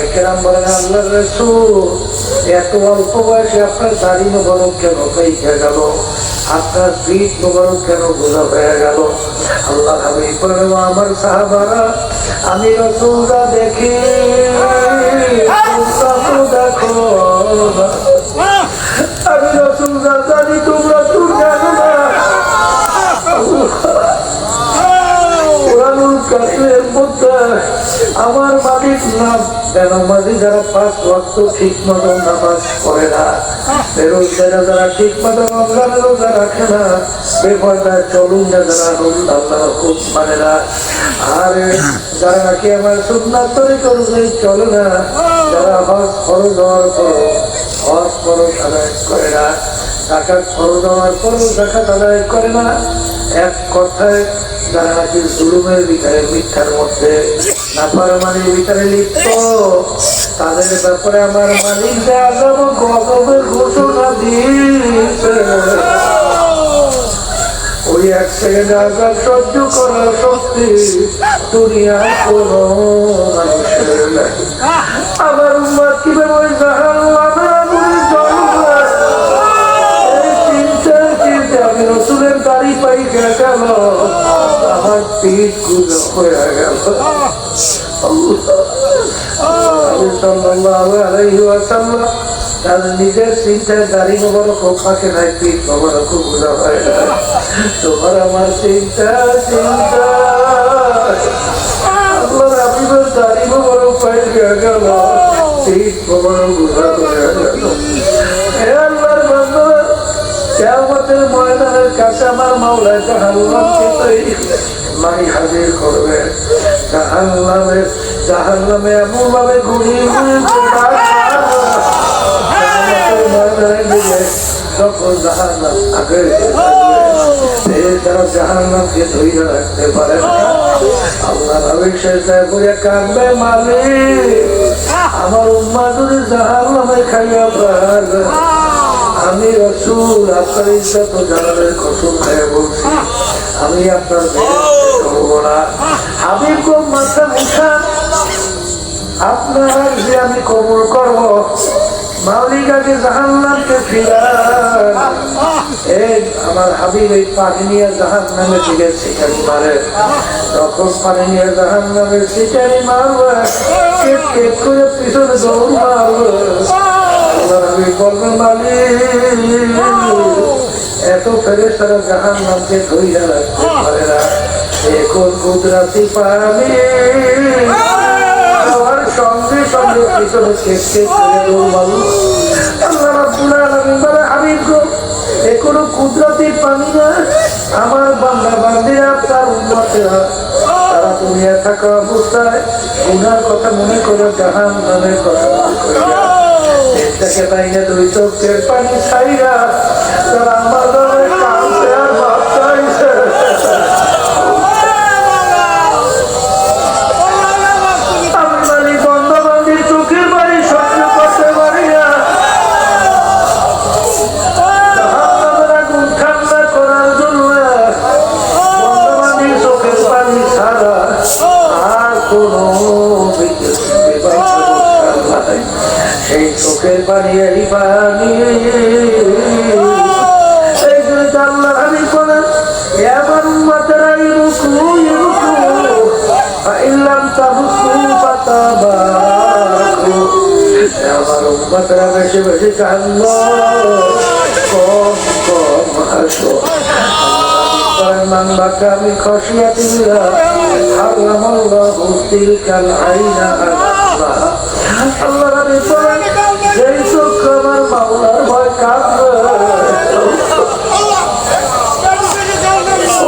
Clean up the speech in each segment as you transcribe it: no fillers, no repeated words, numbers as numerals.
সাহাবায়ে কেরাম বলেন, আল্লাহর রাসূল এত অল্প বয়সে আপনার দাড়ি মোবারক কেন পেকে গেল, আপনার পিঠ মোবারক কেন গোলা হয়ে গেল? আল্লাহ হাবিব বলেন, আমার সাহাবারা, আমি রাসূলটা দেখি, দেখো আমি রাসূলটা জানি, তোমরা তো জানো না। আমার মালিক নাম কেন মাঝি যারা 5 ওয়াক্ত ঠিক মতো নামাজ পড়ে না, বেরোজগারা যারা ঠিক মতো রমজানের রোজা রাখে না, বেপরদায় চলুন না যারা আল্লাহর হুকুম মানে না, আর যারা নাকি আমার সুন্নাত তরিকা অনুযায়ী চলে না, যারা হজ ফরজ হওয়ার পর হজ ফরজ আদায় করে না, যাকাত ফরজ হওয়ার পর যাকাত আদায় করে না, এক কথায় যারা নাকি জুলুমের ভিতরে, মিথ্যার মধ্যে, নাফরমানির ভিতরে লিপ্ত, তাদের ব্যাপারে আমার মালিক যে আযাব গজবের ঘোষণা দিয়েছে। ওই 1 সেকেন্ডে আযাব সহ্য করার শক্তি দুনিয়ায় কোনো মানুষের নাই। আমার উম্মত কিভাবে ওই জাহান্নামের আগুনে জ্বলবে, এই চিন্তায় আমি রাসূলের দাড়ি পাইকে গেল, আমার পিঠ গুলো হয়ে গেল। সাল্লাল্লাহু আলাইহি ওয়াসাল্লাম তার নিজের চিন্তায় দাড়ি মোবারক ফাঁকে নাই, পিঠ মোবারক গুলো হয়ে গেল। তোমার আমার চিন্তা আল্লাহর হাবিবের দাড়ি মোবারক পাইকে গেল, পিঠ মোবারক গুলো হয়ে গেল। হে আল্লাহর বান্দা, কিয়ামতের ময়দানের কাছে আমার মাওলা জাহান্নামকে মাই হাজির করবে। জাহান্নামে এমন ভাবে ঘুরিয়ে যখন জাহান্নাম আগে তারা জাহান্নামকে ধরে রাখতে পারে না। আল্লাহ নবী শেষদায় করে কাঁদবে, মালিক আমার উম্মাহ যদি জাহান্নামে খাইয়া পারে, আমি রাসূল আপনার ইজ্জত জালালের কসম খেয়ে বলছি, আমি আপনার করবো না। হাবিব গো মাথা উঠান, আপনার যে আমি কবুল করবো। মালিক আগে জাহান্নামকে ফিরান। এই আমার হাবিব এই পানি নিয়ে জাহান্নামে দিকে শিকারি মারে, তখন পানি নিয়ে জাহান্নামের শিকারি মারবে, কেট কেট করে পিছনে দৌড় মারবে। আমি বলবো, মালিক এত ফেরেশতারা জাহান্নামকে ধইরা রাখতে পারে না, এখন কুদরতি পানি আমার সঙ্গে সঙ্গে পিছনে কেট কেট করে দৌড় মারবে। আল্লাহ রাব্বুল আলামিন বলে, হাবিব গো এখনো কুদরতি পানি না, আমার বান্দা বান্দিরা তার উম্মতেরা তারা দুনিয়া থাকা অবস্থায় গুনার কথা মনে করে জাহান্নামের কথা মনে করে এটাকে বাইরে 2 চোখের পানি ছাইরা তারা আমার দলে কাঁদছে আর ভাবছে। আমি মালিক বান্দা বান্দির চোখের পানি সহ্য করতে পারি না, জাহান্নামের আগুন ঠান্ডা করার জন্য বান্দা বান্দির চোখের পানি ছাড়া আর কোনো এই চোখের পানি, এই পানি এই যে আল্লাহ হাবিব বলেন, এবার উম্মতেরা ইরুকু ফাইল্লাম তাবুকু ফাতাবাকু, আমার উম্মতেরা বেশি বেশি কাঁদো, কম কম হাসো। মান বাকা মিন খাশিয়াতিল্লাহ হারামাল্লাহু তিলকাল আইনা আল্লাহ। আল্লাহ হাবিব বলেন, যেই চোখ আমার মাওলার ভয় কাঁদবে,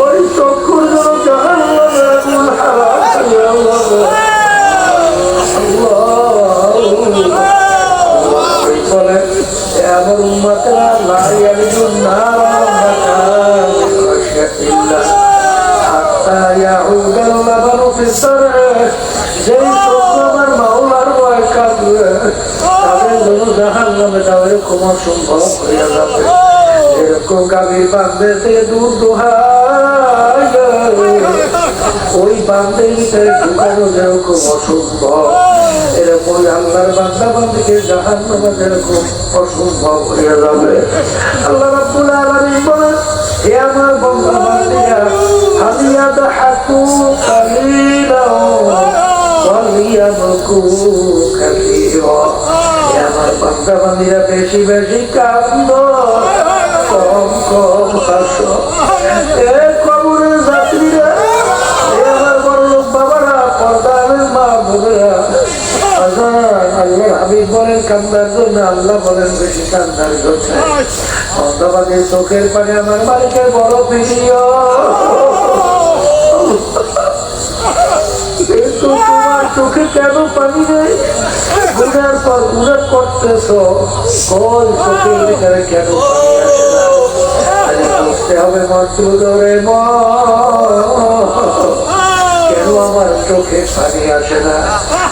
ওই চক্ষুর জন্য জাহান্নামের আগুন হারাম হয়ে যাবে। বলেন, আমার উম্মতেরা লা ইয়ালিজুন নার বাকা মিন খাশিয়াতিল্লাহ হাত্তা ইয়াউদাল লাবানু ফিস সারহ। যেই চোখ আমার মাওলার ভয় কাঁদবে, তাদের জন্য জাহান্নামে যাওয়া এরকম অসম্ভব হয়ে যাবে। এরকম গাভীর বান্ধে থেকে দূর দোহাই, ওই বান্ধের ভিতরে ঢুকানো যেরকম অসম্ভব, এরকম ওই আল্লাহর বান্দা বান্দিকে জাহান্নামে যেরকম অসম্ভব হয়ে যাবে। আল্লাহ রাব্বুল আলামিন বলেন, হে আমার বান্দা বান্দিরা, হালিয়া দাহাকু কালিলা ওয়ালিয়াবকু কাসীরা। হে আমার বান্দা বান্দিরা, বেশি বেশি কাঁদো, কম কম হাসো। এ কবরের যাত্রীরা, এ আমার বড়লোক বাবারা, পর্দার মা বোনেরা, আল্লাহ হাবিব বলেন কান্দার জন্য, আল্লাহ বলেন বেশি কান্দার জন্য। বান্দাবাদের চোখের পানি আমার মালিকের বড় প্রিয়। কিন্তু তোমার চোখে কেন পানি নেই? গুনার পর গুনাহ করতেছ, কোন চোখের ভিতরে কেন পানি আসে না? আরে বুঝতে হবে মাতৃদরে কেন আমার চোখে পানি আসে না?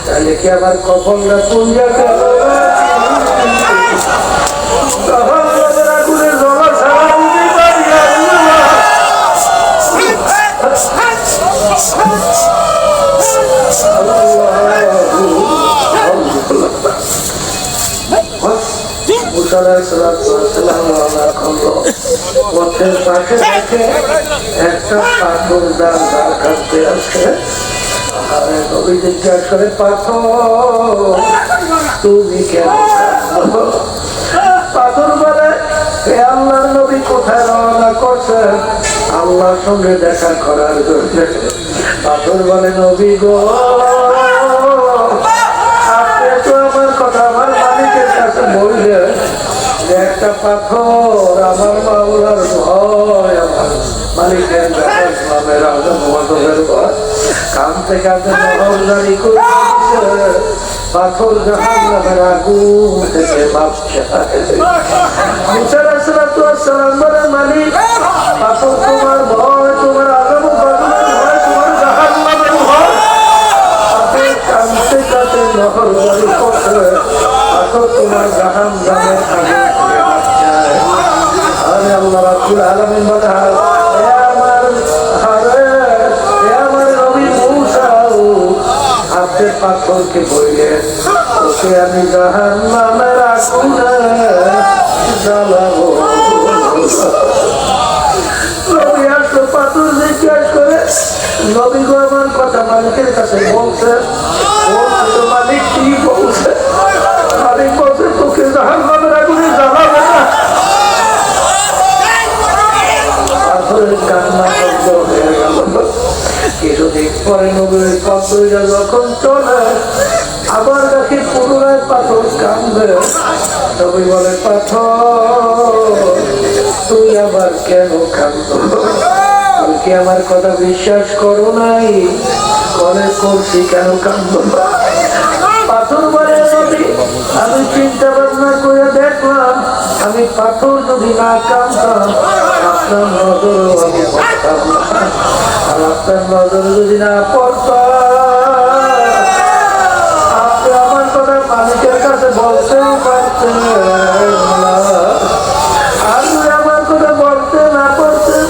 তাহলে কি আমার কপালটা পুঞ্জা কেন? একটা পাথর কাটতে আছে, জিজ্ঞাসা করে, পাথর তুমি কেন? পাথর বলে, আল্লাহর নবী কোথায় রওনা করছেন? আল্লাহর সঙ্গে দেখা করার জন্য। পাথর বলে, নবী গো, আপনি তো আমার কথা আমার মালিকের কাছে বললেন যে একটা পাথর আমার মাওলার ভয়, আমার মালিকের নামের আজমের ভয়। কাঁদতে কাঁদতে নহরদারি করে পাথর জাহান্নামের আগুন থেকে মুসা আলাইহিস সালাম বলেন, মালিক, পাথর তোমার ভয়, তোমার আজম ভয়, তোমার জাহান্নামের ভয়। আপনি কাঁদতে কাঁদতে নহরদারি করতে পাথর তোমার জাহান্নামের আগুন থেকে বাঁচায়। আরে আল্লাহ রাব্বুল আলামিন বলে, পাথরকে বললেন, ওকে আমি জাহান্নামের আগুনে জ্বালাবো। নবী আসলো, পাথর জিজ্ঞাসা করে, নবী গো, আমার কথা মালিকের কাছে বলছেন। মালিক কি বলছে? মালিক বলছে, তোকে জাহান্নামের আগুনে জ্বালাবো না। পাথরের কান্না বন্ধ হয়ে গেল। কিছুদিন পরে নবীর পাথরটা যখন চলে, আবার দেখি পুনরায় পাথর কাঁদবে। নবী বলে, পাথর তুই আবার কেন কাঁদছ? তুমি কি আমার কথা বিশ্বাস করো নাই? করে করছি, কেন কাঁদব? পাথর বলে, নবী, আমি চিন্তা ভাবনা করে দেখলাম, আমি পাথর যদি না কাঁদতাম, আপনার নজরও আমি পড়তাম না। আর আপনার নজর যদি না পড়তাম, আপনি আমার কথা মালিকের কাছে বলতেও পারতেন না। আর যদি আমার কথা বলতে না পারতেন,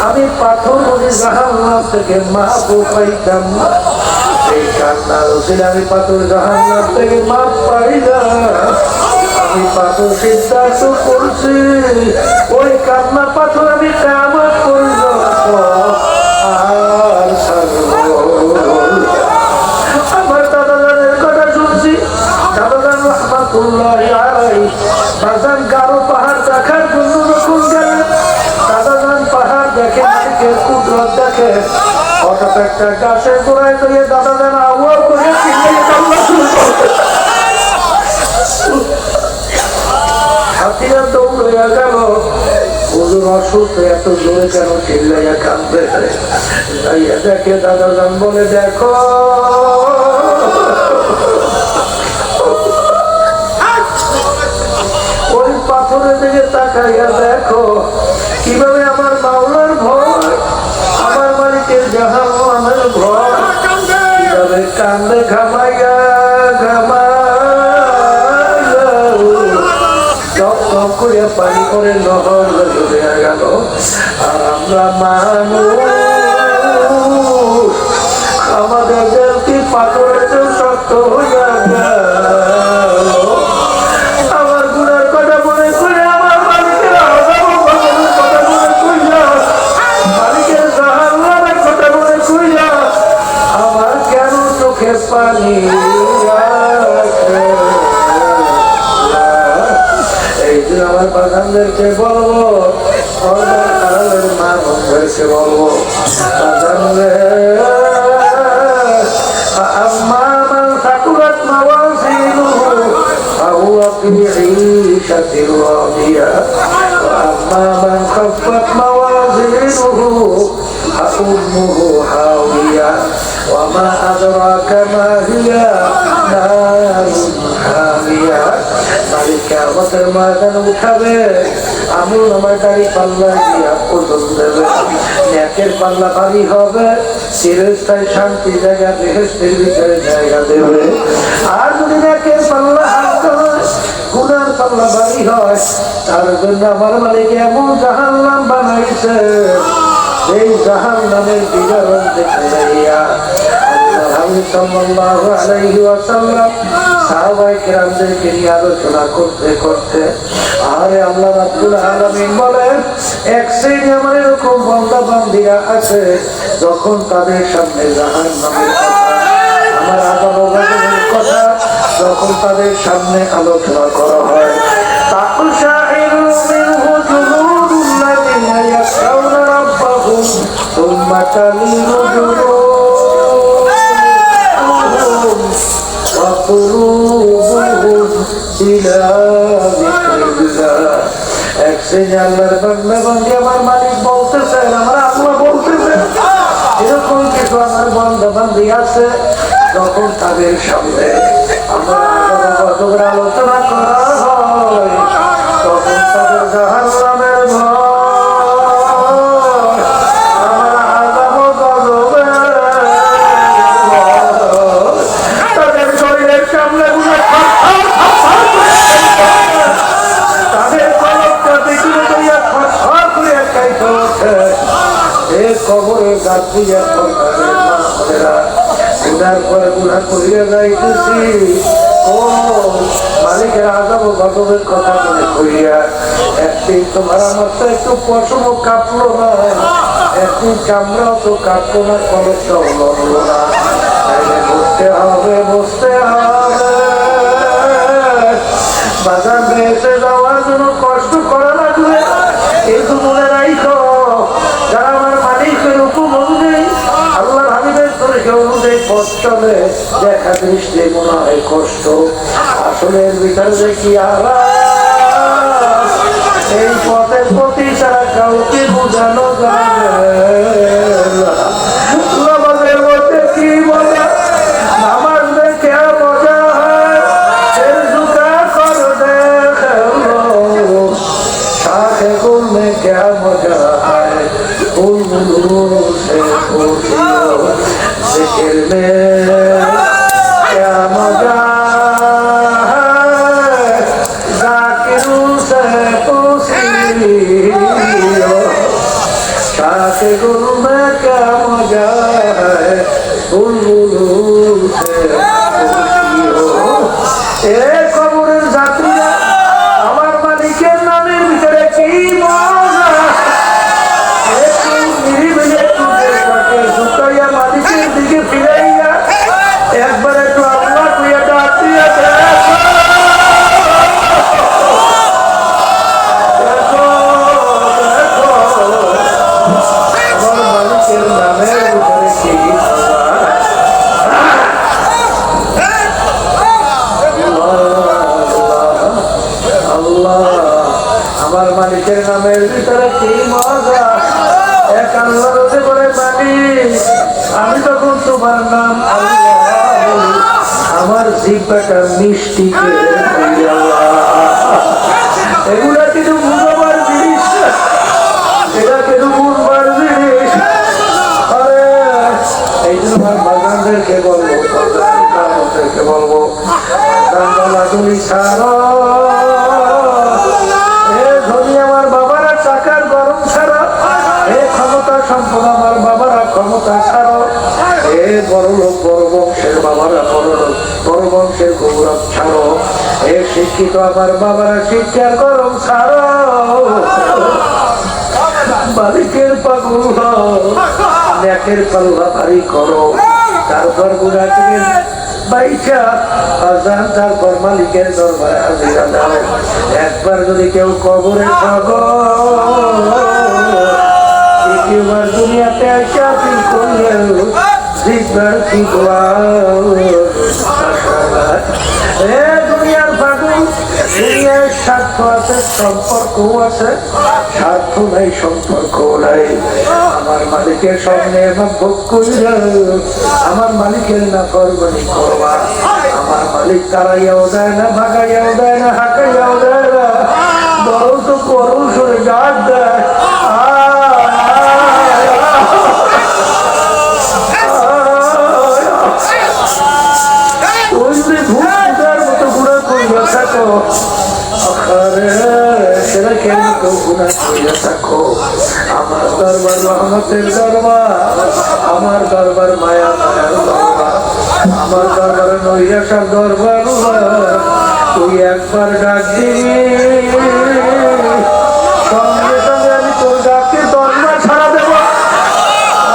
আমি পাথর যদি জাহান্নাম থেকে মাপ পাইতাম না। এই কান্নার ওসিলে আমি পাথর জাহান্নাম থেকে মাপ পাই না। আমি পাথর সিদ্ধান্ত করছি, ওই কান্না পাথর আমি কিয়ামত পর্যন্ত আমার দাদাদের কথা শুনছি। দাদাদান রহমাতুল্লাহি আলাইহি বাজান গারো পাহাড় দেখার জন্য যখন গেলেন, দাদাদান পাহাড় দেখে, মালিকের কুদরত দেখে, হঠাৎ একটা গাছের গোড়ায় গিয়ে দাদাদান আওয়াজ করে চিল্লাইয়ে কান্না শুরু করতে। হাতিয়া দৌড়ে গেল, হুজুর অসুস্থ, এত জোরে কেন চিল্লাইয়া কাঁদবে? দেখে দাদাজান বলে, দেখো ওই পাথরের দিকে তাকাইয়া দেখো কিভাবে আমার মাওলার ভয়, আমার মালিকের জাহান্নামের ভয়, কিভাবে কান্দে ঘামাইয়া করে পানি করে নহর চলে গেল। আর আমরা মানুষ, আমাদের কি পাথরের শক্ত হইয়া আমার বাগানদেরকে বলবো, মা বন্ধুদেরকে বলবো, أما من ثقلت موازينه فهو في عيشة راضية وأما من خفت موازينه فأمه هاوية وما أدراك ما هي نار حامية মালিক কিয়ামতের ময়দানে উঠাবে, আমল নামায় দাঁড়ি পাল্লা দিয়া ওজন দেবে, নেকের পাল্লা ভারী হবে, চিরস্থায়ী শান্তি জায়গা বেহেশতের ভিতরে জায়গা দেবে। আর যদি নেকের পাল্লা হালকা হয়, গুনার পাল্লা ভারী হয়, তার জন্য আমার মালিক এমন জাহান্নাম বানাইছে, এই জাহান্নামের বিবরণ দেখে যাইয়া সাল্লাল্লাহু আলাইহি ওয়াসাল্লাম সাহাবায়ে কেরামদেরকে নিয়ে আলোচনা করতে করতে আরে আল্লাহ রাব্বুল আলামিন বলেন, এক শ্রেণী আমার এরকম বান্দা বান্দীরা আছে, যখন তাদের সামনে জাহান্নামের কথা, আমার আযাবের কথা যখন তাদের সামনে আলোচনা করা হয়, তাকুশাইরু মিনহু জুলুদুল্লাযিনা ইয়াখশাউনা রাব্বাহুম সুম্মা তালিনু জুলুদুহুম এক শ্রেণী আল্লাহর বান্দা বান্দী আমার মালিক বলতেছেন, আমার আল্লাহ বলতেছেন, এরকম কিছু আমার বান্দা বান্দী আছে, যখন তাদের সামনে আমার আলোচনা করা হয়, তখন তাদের জাহান্নামের ভয়, আমার আযাব গজবে তাদের শরীরের সামনে কবরের গাছ দিয়ে গুনার পরে গুনা করিয়া যাইতেছি, ও মালিকের আযাব গজবের কথা মনে করিয়া একদিন তোমার আমার তো একটু পশম কাঁপলো না, একদিন চামড়াও তো কাঁপলো না, কলকটাও লড়লো না, বসতে হবে বসতে হবে, বাজার বেঁচে যাওয়ার জন্য কষ্ট করা লাগবে, কিন্তু মনে রাখো যারা আমার মালিকের হুকুম অনুযায়ী আল্লাহর হাবিবের তরিকা অনুযায়ী পথ চলে, দেখা দৃষ্টি মনে হয় কষ্ট, আসলে এর ভিতরে দেখি আরাম। এই পথের প্রতি ছাড়া কাউকে বোঝানো যাবে না। নামাজের মধ্যে কি বলে, নামাজ দেখে মজা হয়, এর ঝুঁকা করে দেখো, সাথে গুলমে কে মজা হয়, से जिक्र में क्या मजा है, जाकिरों से पूछियो, शाके गुल में क्या मजा है, बुलबुलों से पूछियो। एक कबूतर जातिया আমার মালিকের নামের ভিতরে কি মজা, মালিকের দিকে ফিরাইয়া একবার একটু আল্লাহ কুইয়া ডাক দিয়া দেখো, আমার মালিকের নামের ভিতরে কি আল্লাহ, আমার মালিকের নামের ভিতরে কি মজা, এক আল্লাহ করে মালিক, আমি তখন তোমার নাম আল্লাহ, আমার জিহ্বাটা মিষ্টি করে, এগুলা কিন্তু বুঝবার জিনিস, এটা কিন্তু বুঝবার জিনিস। আরে এই জন্য আমার বাগানদেরকে বলবো, বাগানদেরকে বলবো, তুমি ছাড়ো, এ ধনী আমার বাবারা টাকার গরম ছাড়া, এ ক্ষমতা সম্পদ আমার বাবারা ক্ষমতা ছাড়ো, এ বড় লোক বড় বংশের বাবারা বড় বংশের গৌরব ছাড়ো, এ শিক্ষিত আমার বাবারা শিক্ষার গরম ছাড়ো, মালিকের পাগল নেকের পাল্লা ভারী করো, তারপর গুনাহ থেকে বাইচা আজান, তারপর মালিকের দরবারে হাজিরা দাও। একবার যদি কেউ কবরে থাকো, দ্বিতীয়বার দুনিয়াতে আইসা ফিল করলেও জিতবার কি দুনিয়ার পাগল, দুনিয়ার স্বার্থ আছে, সম্পর্ক আছে, স্বার্থ নাই, সম্পর্ক নাই। আমার মালিকের সামনে ভোগ করিল, আমার মালিকের না ফরমানি করবা। আমার মালিক তারাইয়াও দেয় না, ভাগাইয়াও দেয় না, হাঁকাইয়াও দেয় না, বড় তো করুন সরে ডাক দেয়। আমার দরবার রহমতের দরবার, আমার দরবার মায়া মায়ার দরবার, আমার দরবার নৈরাশার দরবার। তুই একবার ডাক দিবি, সঙ্গে সঙ্গে আমি তোর ডাককে দরবার ছাড়া দেবো,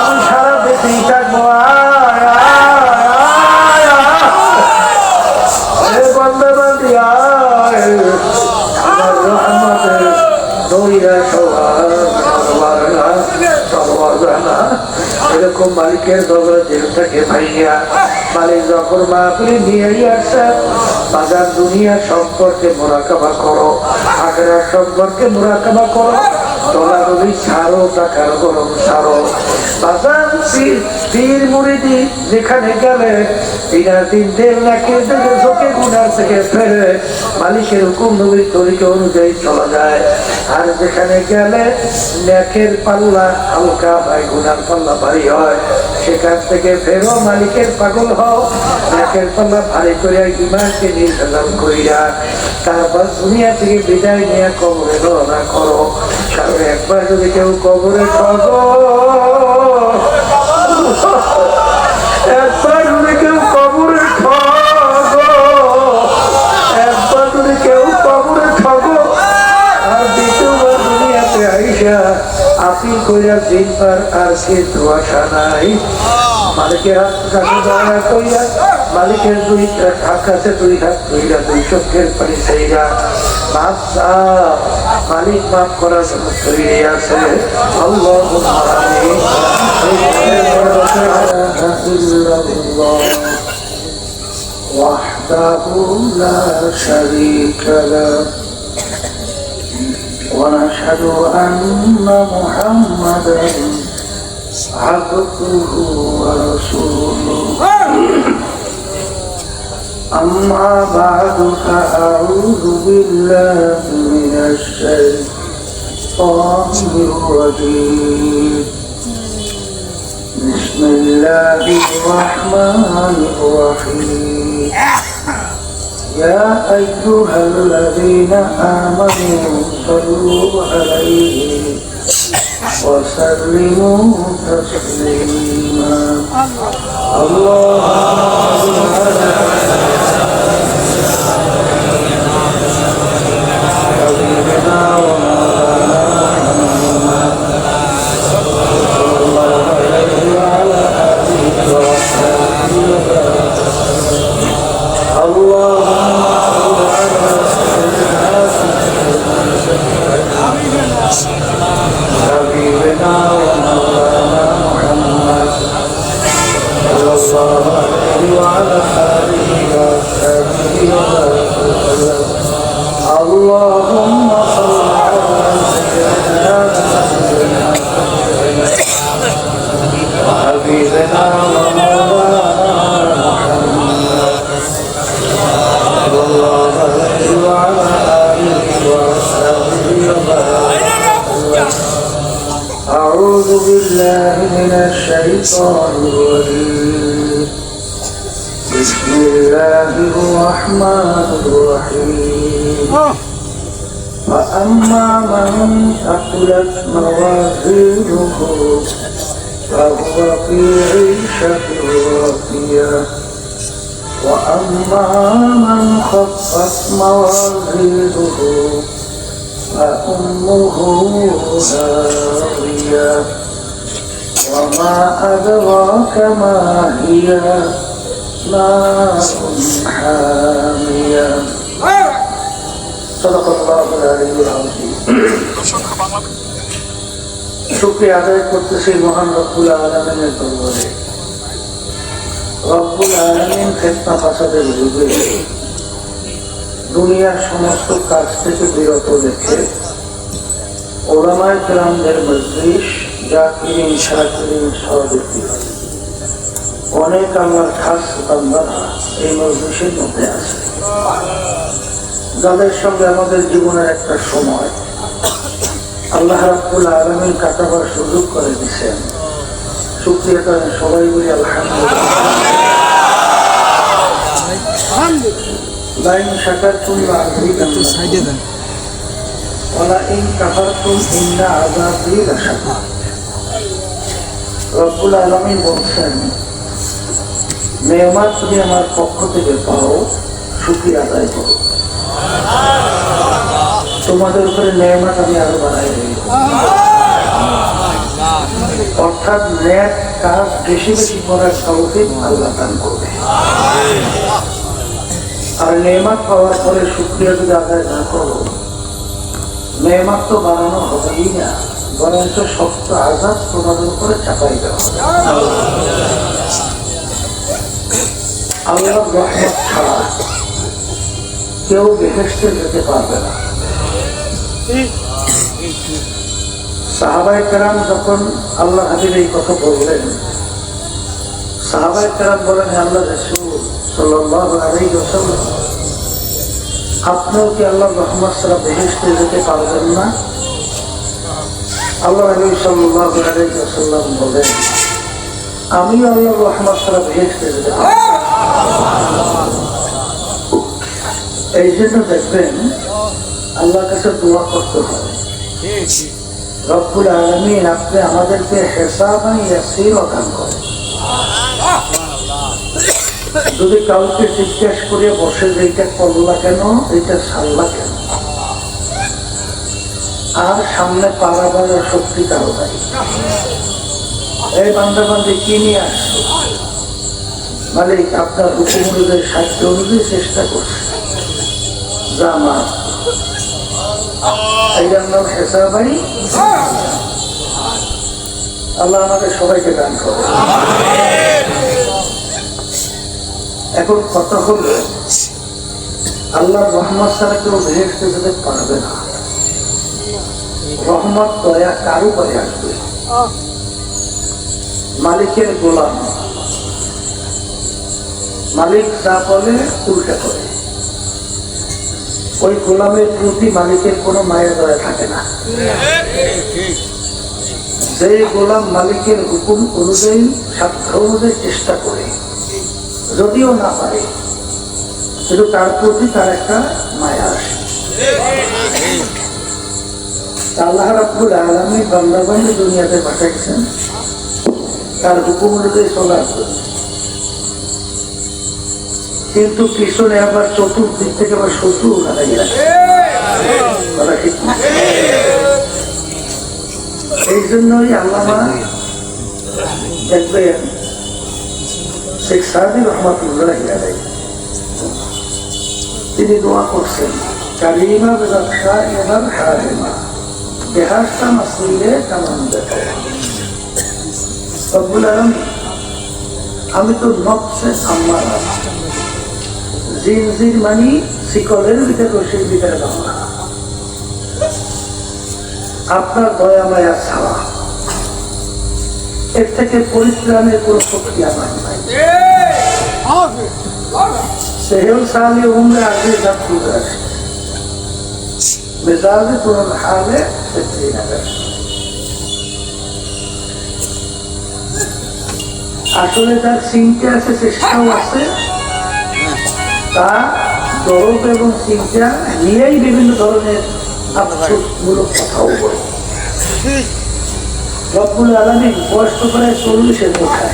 আমি সারা দেখেই থাকবো। বন্ধবান্ধী আয়, আমার রহমতের এরকম মালিকের দরবারে জেলটাকে ভাইয়া মালিক যখন মাহফিলে নিয়ে আসছে, বাজার দুনিয়া সম্পর্কে মোরাকাবা করো, আখেরাত সম্পর্কে মোরাকাবা করো, তোলা নদী ছাড়ো, টাকার গরম ছাড়ো। বাজার পীর মুরিদি যেখানে গেলে দিনার দিন দেড় লাখের থেকে চোখে গুনার থেকে ফেরে মালিকের হুকুম নবীর তরিকা অনুযায়ী চলা যায়। আর যেখানে গেলে নেকের পাল্লা হালকা হয়, গুনার পাল্লা ভারী হয়, সেখান থেকে ফেরো মালিকের পাগল হও, নেকের পাল্লা ভারী করিয়া ইমানকে নির্ধারণ করিয়া তারপর দুনিয়া থেকে বিদায় নিয়ে কবরে রওনা করো। কারণ একবার যদি কেউ কবরে ঠগো, একবার যদি কেউ কবরে ঠগো, একবার যদি কেউ কবরে ঠগো, আর দ্বিতীয়বার দুনিয়াতে আইসা আপিল কইরা দিনবার আর কিন্তু আশা নাই। মালিকের হাত কাছে দয়া কইরা, মালিকের দুই হাত কাছে দুই হাত কইরা, দুই চোখের পানি চাইরা মাপ চাও, মালিক মাফ করার জন্য তৈরি আছে। আল্লাহুম্মা আমিন। ওয়াহদাহু লা শারীকা লাহু ওয়া নাশহাদু আন্না মুহাম্মাদান আবদুহু ওয়া রাসূলুহু। أما بعد فأعوذ بالله من الشيطان الرجيم. بسم الله الرحمن الرحيم. يا أيها الذين آمنوا صلوا عليه وسلموا تسليما. اللهم أعوذ بالله من الشيطان الرجيم. بسم الله الرحمن الرحيم. فأما من ثقلت موازينه فهو في عيشة راضية وأما من خفت موازينه فأمه هاوية وما أدراك ما هي نار حامية صدق الله العلي العظيم শুকরিয়া আদায় করতেছি মহান রব্বুল আলামিনের দরবারে। রব্বুল আলামিন ফিতনা ফাসাদের যুগে দুনিয়ার সমস্ত কাজ থেকে বিরত রেখে উলামায়ে কেরামদের মজলিস জাকিরিন শাকিরিন সহযোগী অনেক আল্লাহর খাস বান্দারা এই মজলিসের মধ্যে আছে, যাদের সঙ্গে আমাদের জীবনের একটা সময় আল্লাহ রাব্বুল আলামিন কাটাবার সুযোগ করে দিচ্ছেন। শুকরিয়া করেন সবাই বলি আলহামদুলিল্লাহ। লাইন শাকারতুম লাযিদান্নাকুম ওয়া ইন কাফারতুম ইন্না আযাবি লাশাদীদ। রব্বুল আলামিন বলছেন, নেয়ামত তুমি আমার পক্ষ থেকে পাও, শুকরিয়া আদায় করো। তোমাদের উপরে নেয়ামত আমি আরো বাড়াই দেব, অর্থাৎ নেক কাজ বেশি বেশি করার তৌফিক আল্লাহ দান করবে। আর নেয়ামত পাওয়ার পরে শুকরিয়া যদি আদায় না করো, নেয়ামত তো বাড়ানো হবেই না, বরঞ্চ শক্ত আযাব তোমাদের উপরে চাপাই দেওয়া হবে। আল্লাহর রহমত ছাড়া কেউ বেহেশতে যেতে পারবে না। সাহাবায়ে কেরাম যখন আল্লাহ হাবিব এই কথা বললেন, সাহাবায়ে কেরাম বলেন, আল্লাহ রাসূল সাল্লাল্লাহু আলাইহি ওয়াসাল্লাম, আপনিও কি আল্লাহর রহমত ছাড়া বেহেশতে যেতে পারবেন না? আল্লাহ হাবিব সাল্লাল্লাহু আলাইহি ওয়াসাল্লাম বলেন, আমি আল্লাহর রহমত ছাড়া বেহেশতে যেতে পারব না। এই জন্য দেখবেন আল্লাহর কাছে দোয়া করতে হয়, রব্বুল আলামিন আপনি আমাদেরকে হিসাবান ইয়াসির দান করেন। যদি কাউকে জিজ্ঞেস করে বসে এইটা করলা কেন, এইটা ছাড়লা কেন, আর সামনে পারাবার শক্তি কারো নাই, এই বান্দা বান্দি কি নিয়ে আসছো, মালিক আপনার হুকুম অনুযায়ী সাহায্য অনুযায়ী চেষ্টা করছে, যা মা এইটার নাম হেসাবাই। আল্লাহ আমাদের সবাইকে দান করে। এখন কথা হলো, আল্লাহর রহমত ছাড়া কেউ বেহেশতে যেতে পারবে না। রহমত দয়া কারো পরে আসবে, মালিকের গোলাম, মালিক যা বলে উল্টা করে, ওই গোলামের প্রতি মালিকের কোনো মায়া দয়া থাকে না। যে গোলাম মালিকের হুকুম অনুযায়ী সাধ্য অনুযায়ী চেষ্টা করে, যদিও না পারে, কিন্তু তার প্রতি তার একটা মায়া আসে। আল্লাহ রাব্বুল আলামিন বান্দাবান্দি দুনিয়াতে পাঠাইছেন তার হুকুম অনুযায়ী চলার জন্য, কিন্তু পিছনে আবার চতুর্দিক থেকে আবার শত্রু লাগাই রাখে। এই জন্যই আল্লামা দেখবেন শেখ সাদি রহমাতুল্লাহ আলাইহি তিনি দোয়া করছেন, কালিমা ব্যবসা এবার হারিমা বেহাসটা মাসুলে কেমন দেখো। রব্বুল আলামিন, আমি তো নফসে আম্মারা, জিনজির মানি শিকলের ভিতরে রশির ভিতরে বাঁধা, আপনার দয়া মায়া ছাড়া এর থেকে পরিত্রাণের কোন শক্তি আমার নাই। সেহেল সালে উমরে আগে জাত খুঁজে আসে, মেজাজে কোন হালে আসলে তার চিন্তা আছে, চেষ্টাও আছে, তা দরদ এবং চিন্তা নিয়েই বিভিন্ন ধরনের আফসোসমূলক কথাও বলে। রব্বুল আলামিন বয়স্ক প্রায় 40-এর মধ্যে,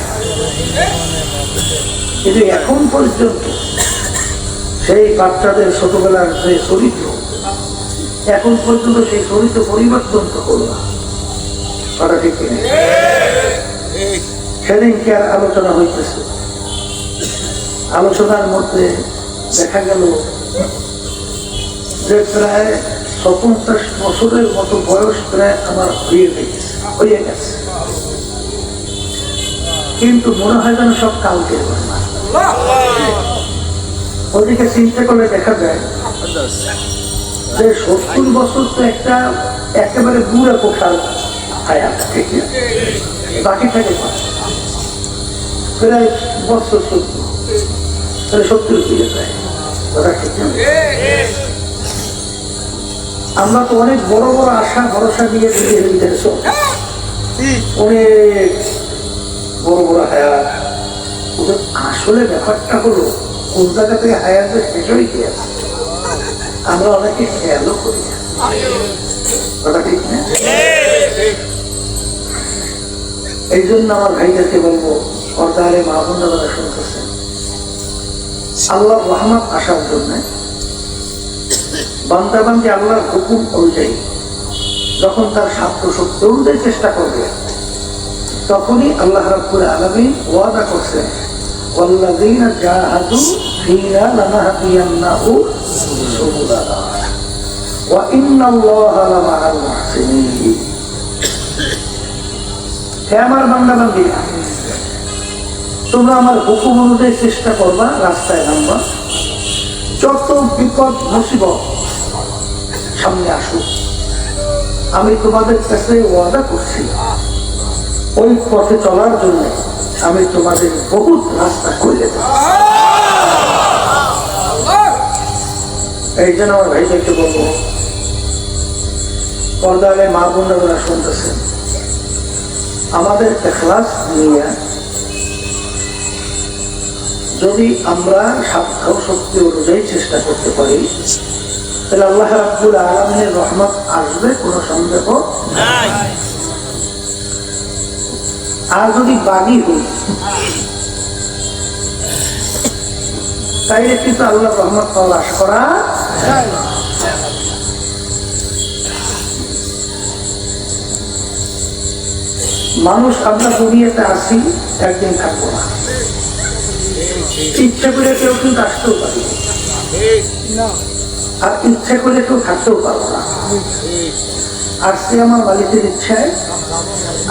কিন্তু এখন পর্যন্ত সেই বাচ্চাদের ছোটবেলার যে চরিত্র, এখন পর্যন্ত সেই চরিত্র পরিবর্তন তো হলো না। ঠিক সেদিনকে আর আলোচনা হইতেছে। আলোচনার মধ্যে দেখা গেল যে প্রায় 57 বছরের মতো বয়স প্রায় আমার হয়ে গেছে, কিন্তু মনে হয় যেন সব কালকের ঘটনা। ওদিকে চিন্তা করলে দেখা যায় যে 70 বছর তো একটা একেবারে বুড়া কোঠার হায়াত, ঠিক না? বাকি থাকে প্রায় বছর 70 ফিরে যায়, ঠিক না? আমরা তো অনেক বড় বড় আশা ভরসা দিয়ে অনেক বড় বড় হায়াত। ওদের আসলে ব্যাপারটা হলো কোন জায়গা থেকে হায়াতের শেষ হয়ে গিয়েছে আমরা অনেকে খেয়ালও করি না, ঠিক না? এই জন্য আমার ভাইদেরকে বলবো, পর্দারে মা বোনেরা শুনতেছেন, আল্লাহর রহমত আসার জন্য বান্দাবান্দি আল্লাহর হুকুম অনুযায়ী যখন তার সাধ্য শক্তি অনুযায়ী চেষ্টা করবে, তখনই আল্লাহ রাব্বুল আলামিন ওয়াদা করছেন, ওয়াল্লাযীনা জাহাদু ফীনা লানাহদিয়ান্নাহুম সুবুলানা ওয়া ইন্নাল্লাহা লামাআল মুহসিনিন। হে আমার বান্দাবান্দিরা, তোমরা আমার হুকুম অনুযায়ী চেষ্টা করবা, রাস্তায় নামবা, যত বিপদ মুসিবত সামনে আসুক, আমি তোমাদের কাছে ওয়াদা করছি ওই পথে চলার জন্য আমি তোমাদের বহুত রাস্তা করে দেব। এই জন্য আমার ভাইদেরকে বলবো, পর্দায় মা বোনেরা শুনতেছেন, আমাদের ইখলাস নিয়ে যদি আমরা সাধ্য শক্তি অনুযায়ী চেষ্টা করতে পারি, তাহলে আল্লাহ রাব্বুল আলামিনের রহমত আসবে, কোনো সন্দেহ নাই। আর যদি বাগী হই, তাইলে কিন্তু আল্লাহর রহমত পাওয়ার আশা করা যায় না। মানুষ আমরা দুনিয়াতে আসি, একদিন থাকবো না, ইচ্ছা করে কেউ কিন্তু আসতেও পারি না, আর ইচ্ছা করে কেউ থাকতেও পারবো না। আসছি আমার মালিকের ইচ্ছায়,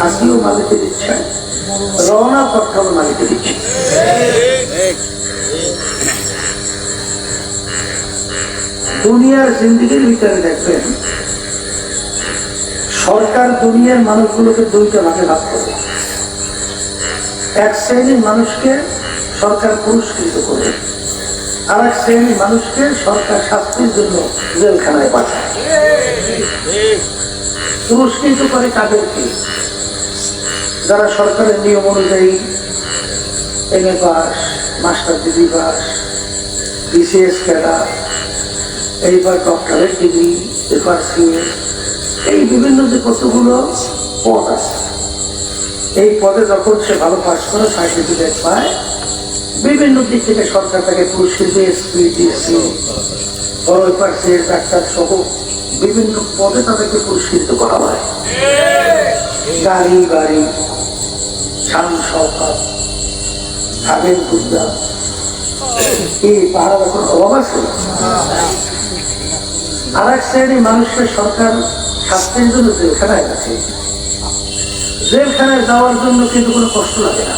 আসিও মালিকের ইচ্ছায়, রওনা করতে হবে মালিকের ইচ্ছা। দুনিয়ার জিন্দিগির ভিতরে দেখবেন, সরকার দুনিয়ার মানুষগুলোকে দুইটা ভাগে ভাগ করে। এক শ্রেণীর মানুষকে সরকার পুরস্কৃত করে, আর এক শ্রেণীর মানুষকে সরকার শাস্তির জন্য জেলখানায় পাঠায়। পুরস্কৃত করে কাদেরকে? যারা সরকারের নিয়ম অনুযায়ী MA pass, master degree pass, BCS cadre, এইবার ডক্টরেট ডিগ্রি, এবার CS, এই বিভিন্ন যে কতগুলো পদ আছে, এই পদে যখন সে ভালো পাস করে সার্টিফিকেট পায়, বিভিন্ন দিক থেকে সরকার তাকে পুরস্কৃত, SP, DC, বড় পার্সের ডাক্তার সহ বিভিন্ন পদে তাদেরকে পুরস্কৃত করা হয়। গাড়ি বাড়ি, শান শওকত, খাবেন খুদ্া, এই পাহাড় এখন অভাব আছে। আর এক শ্রেণীর মানুষকে সরকার শাস্তির জন্য জেলখানায় রাখে। জেলখানায় যাওয়ার জন্য কিন্তু কোনো কষ্ট লাগে না,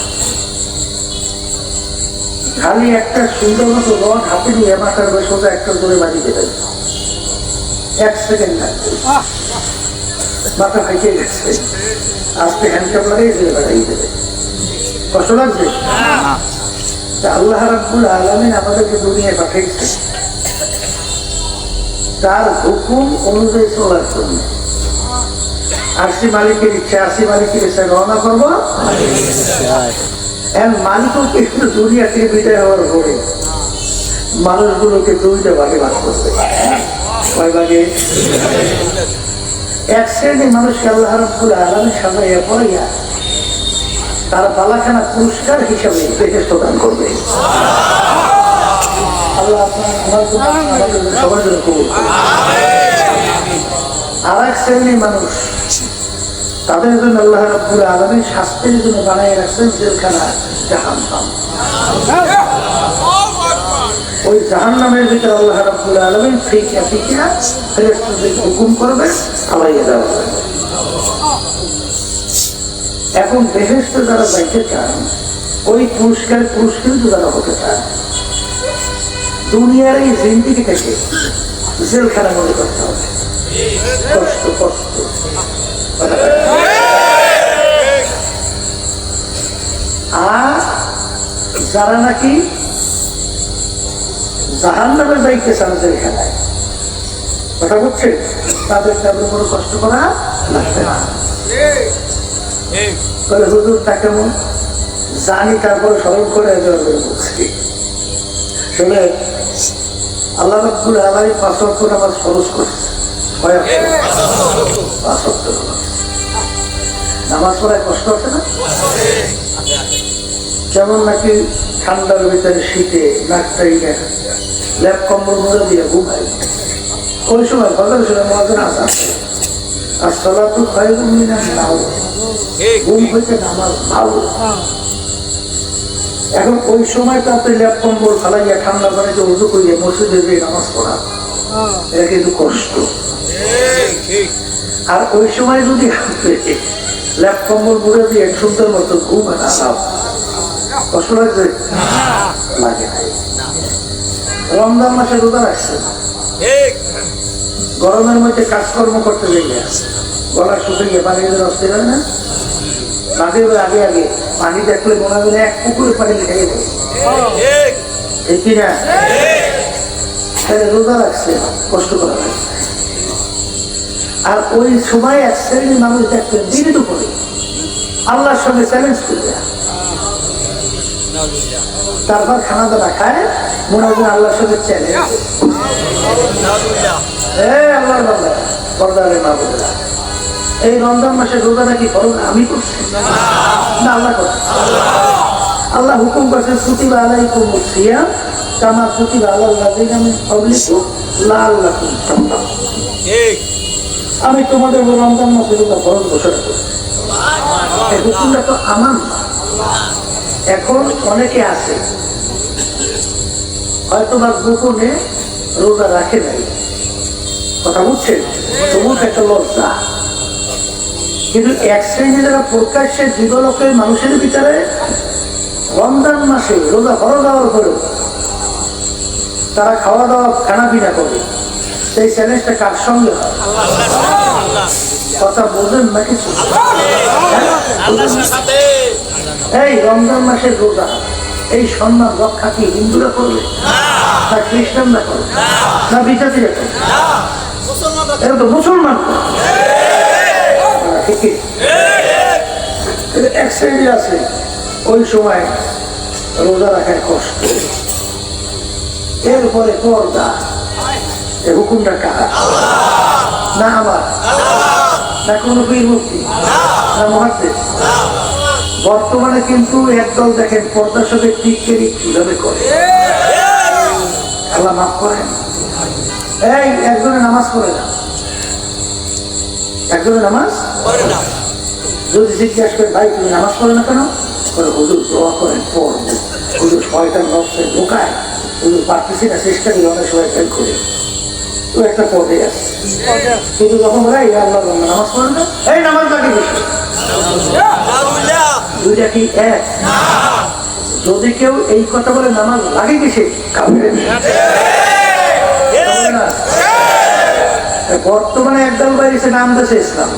খালি একটা সুন্দর মতো রড হাতে নিয়ে মাথার সোজা একটা জোরে বাড়ি দেবেন, 1 সেকেন্ড লাগবে, মাথা ফেঁকে গেছে, আজকে হ্যান্ডকাপ লাগাই জেলে বাড়াই দেবে। কষ্ট লাগবে? আল্লাহ রাব্বুল আলামিন আমাদেরকে দুনিয়ায় পাঠিয়েছে তার হুকুম অনুযায়ী চলার জন্য। আসি মালিকের ইচ্ছা, আসি মালিকের ইচ্ছা রওনা করবো। মালিকও কিন্তু দুনিয়া থেকে বিদায় হওয়ার পরে মানুষগুলোকে দুইটা ভাগে ভাগ করবে। কয় ভাগে? এক শ্রেণীর মানুষকে আল্লাহ রাব্বুল আলামিন সাজাইয়া পড়াইয়া তার বালাখানা পুরস্কার হিসাবে বেহেশত দান করবে। আল্লাহ সবার জন্য কবুল করুন। আর এক শ্রেণীর মানুষ তাদের জন্য আল্লাহ রাব্বুল আলামিন শাস্তির জন্য বানিয়ে রাখছেন জেলখানা জাহান্নাম। ওই জাহান্নামের ভিতরে আল্লাহ রাব্বুল আলামিন ফিকা ফেরেশতাদের হুকুম করবে ফালাইয়ে দেওয়া হবে। এখন বেহেশতে যারা যাইতে চান, ওই পুরস্কৃত যারা হতে চান, দুনিয়ার এই জিন্দিগি থেকে জেলখানা মনে করতে হবে। কষ্ট কষ্ট আর যারা নাকি জাহান্নামে যাইতে চান জেলখানায়, কথা বলছে, তাদের তেমন কোনো কষ্ট করা লাগবে না। তাহলে হুজুরটা কেমন জানি, তারপরে স্মরণ করে বলছি। শুনে আল্লাহ রাব্বুল আলামিন 5 ওয়াক্ত নামাজ ফরজ করেছে। নামাজ পড়ায় কষ্ট আছে না? যেমন নাকি ঠান্ডার ভিতরে শীতে নাকটাই ল্যাপ কম্বল মুড়ে দিয়ে ঘুমাই, ওই সময় ফজরের সময় মুয়াজ্জিন আযান আসসালাতু খায়রুম মিনান নাওম, ঘুম হইতে নামাজ ভালো। এখন ওই সময় তো আপনি ল্যাপ কম্বল ফালাইয়া ঠান্ডা পানিতে ওযু করিয়া মসজিদে গিয়ে নামাজ পড়া, এটা কিন্তু কষ্ট। আর ওই সময় যদি ল্যাপ কম্বল মুড়ে দিয়ে সুন্দর মতো ঘুম না, কষ্ট লাগবে? লাগে নাই। রমজান মাসে রোজা রাখছে, গরমের মধ্যে কাজকর্ম করতে যাইয়া গলা শুকে গিয়ে পানি অস্থির হয় না? মাগরিবের আগে আগে পানি দেখলে মনে হয় এক পুকুরে পানি খেয়ে দেয়, ঠিক কিনা? তাহলে রোজা রাখছে, কষ্ট করা লাগে। আর ওই সময় এক শ্রেণীর মানুষ দেখবেন দিনে দুপুরে আল্লাহর সঙ্গে চ্যালেঞ্জ করবে, তারপর খানা দানা খায়, মনে হয় আল্লাহর সঙ্গে চ্যালেঞ্জ। আল্লাহর বান্দা পর্দারে মা বোনেরা, এই রমজান মাসে রোজা নাকি ফরজ আমি করছি না, আল্লাহ করছে। আল্লাহ হুকুম করছেন কুতিবা আলাইকুমুস সিয়াম কামা কুতিবা আলাল লাযিনা মিন ক্বাবলিকুম লাআল্লাকুম তাত্তাকুন। আমি তোমাদের রমজান মাসে রোজা ফরজ ঘোষণা করছি। এই হুকুমটা তো আমার না। এখন অনেকে আছে হয়তো বা গোপনে রোজা রাখে নাই, কথা বুঝছেন, তবুও একটা লজ্জা। কিন্তু এক শ্রেণী যারা প্রকাশ্যে দিবলোকের মানুষের ভিতরে রমজান মাসে রোজা ফরজ হওয়ার পরেও তারা খাওয়া দাওয়া খানা পিনা করে, সেই চ্যালেঞ্জটা কার সঙ্গে হয়? কথা বোঝেন না কিছু? এই রমজান মাসের রোজা এই সম্মান রক্ষা কি হিন্দুরা করবে না খ্রিস্টানরা করবে না বিজাতিরা করবে? এটা তো মুসলমান। এক শ্রেণী আছে ওই সময় রোজা রাখার কষ্ট, এরপরে পর্দা, এই হুকুমটা কার? না আমার, না কোনো পীর মুফতি, না মুহাদ্দিস। বর্তমানে কিন্তু একদল দেখেন পর্দার সাথে টিকেরি কিভাবে করে, আল্লাহ মাফ করেন। এই একজনে নামাজ পড়ে না, একজনে নামাজ পড়ে না, যদি জিজ্ঞাসা করে ভাই তুমি নামাজ পড়ে না কেন, হুজুর দোয়া করেন পড়বো, হুজুর শয়তান নফসে ঢোকায়, হুজুর পারতেছি না, চেষ্টা করি, অনেক সময় ফেল করে, তো একটা পদে আছে। কিন্তু যখন বলে আল্লাহ নামাজ পড়ে না, এই নামাজ বাকি বেশি, দুইটা কি এক? যদি কেউ এই কথা বলে নামাজ লাগে গেছে, বর্তমানে একদল বাইরেছে নাম দেশে ইসলাম,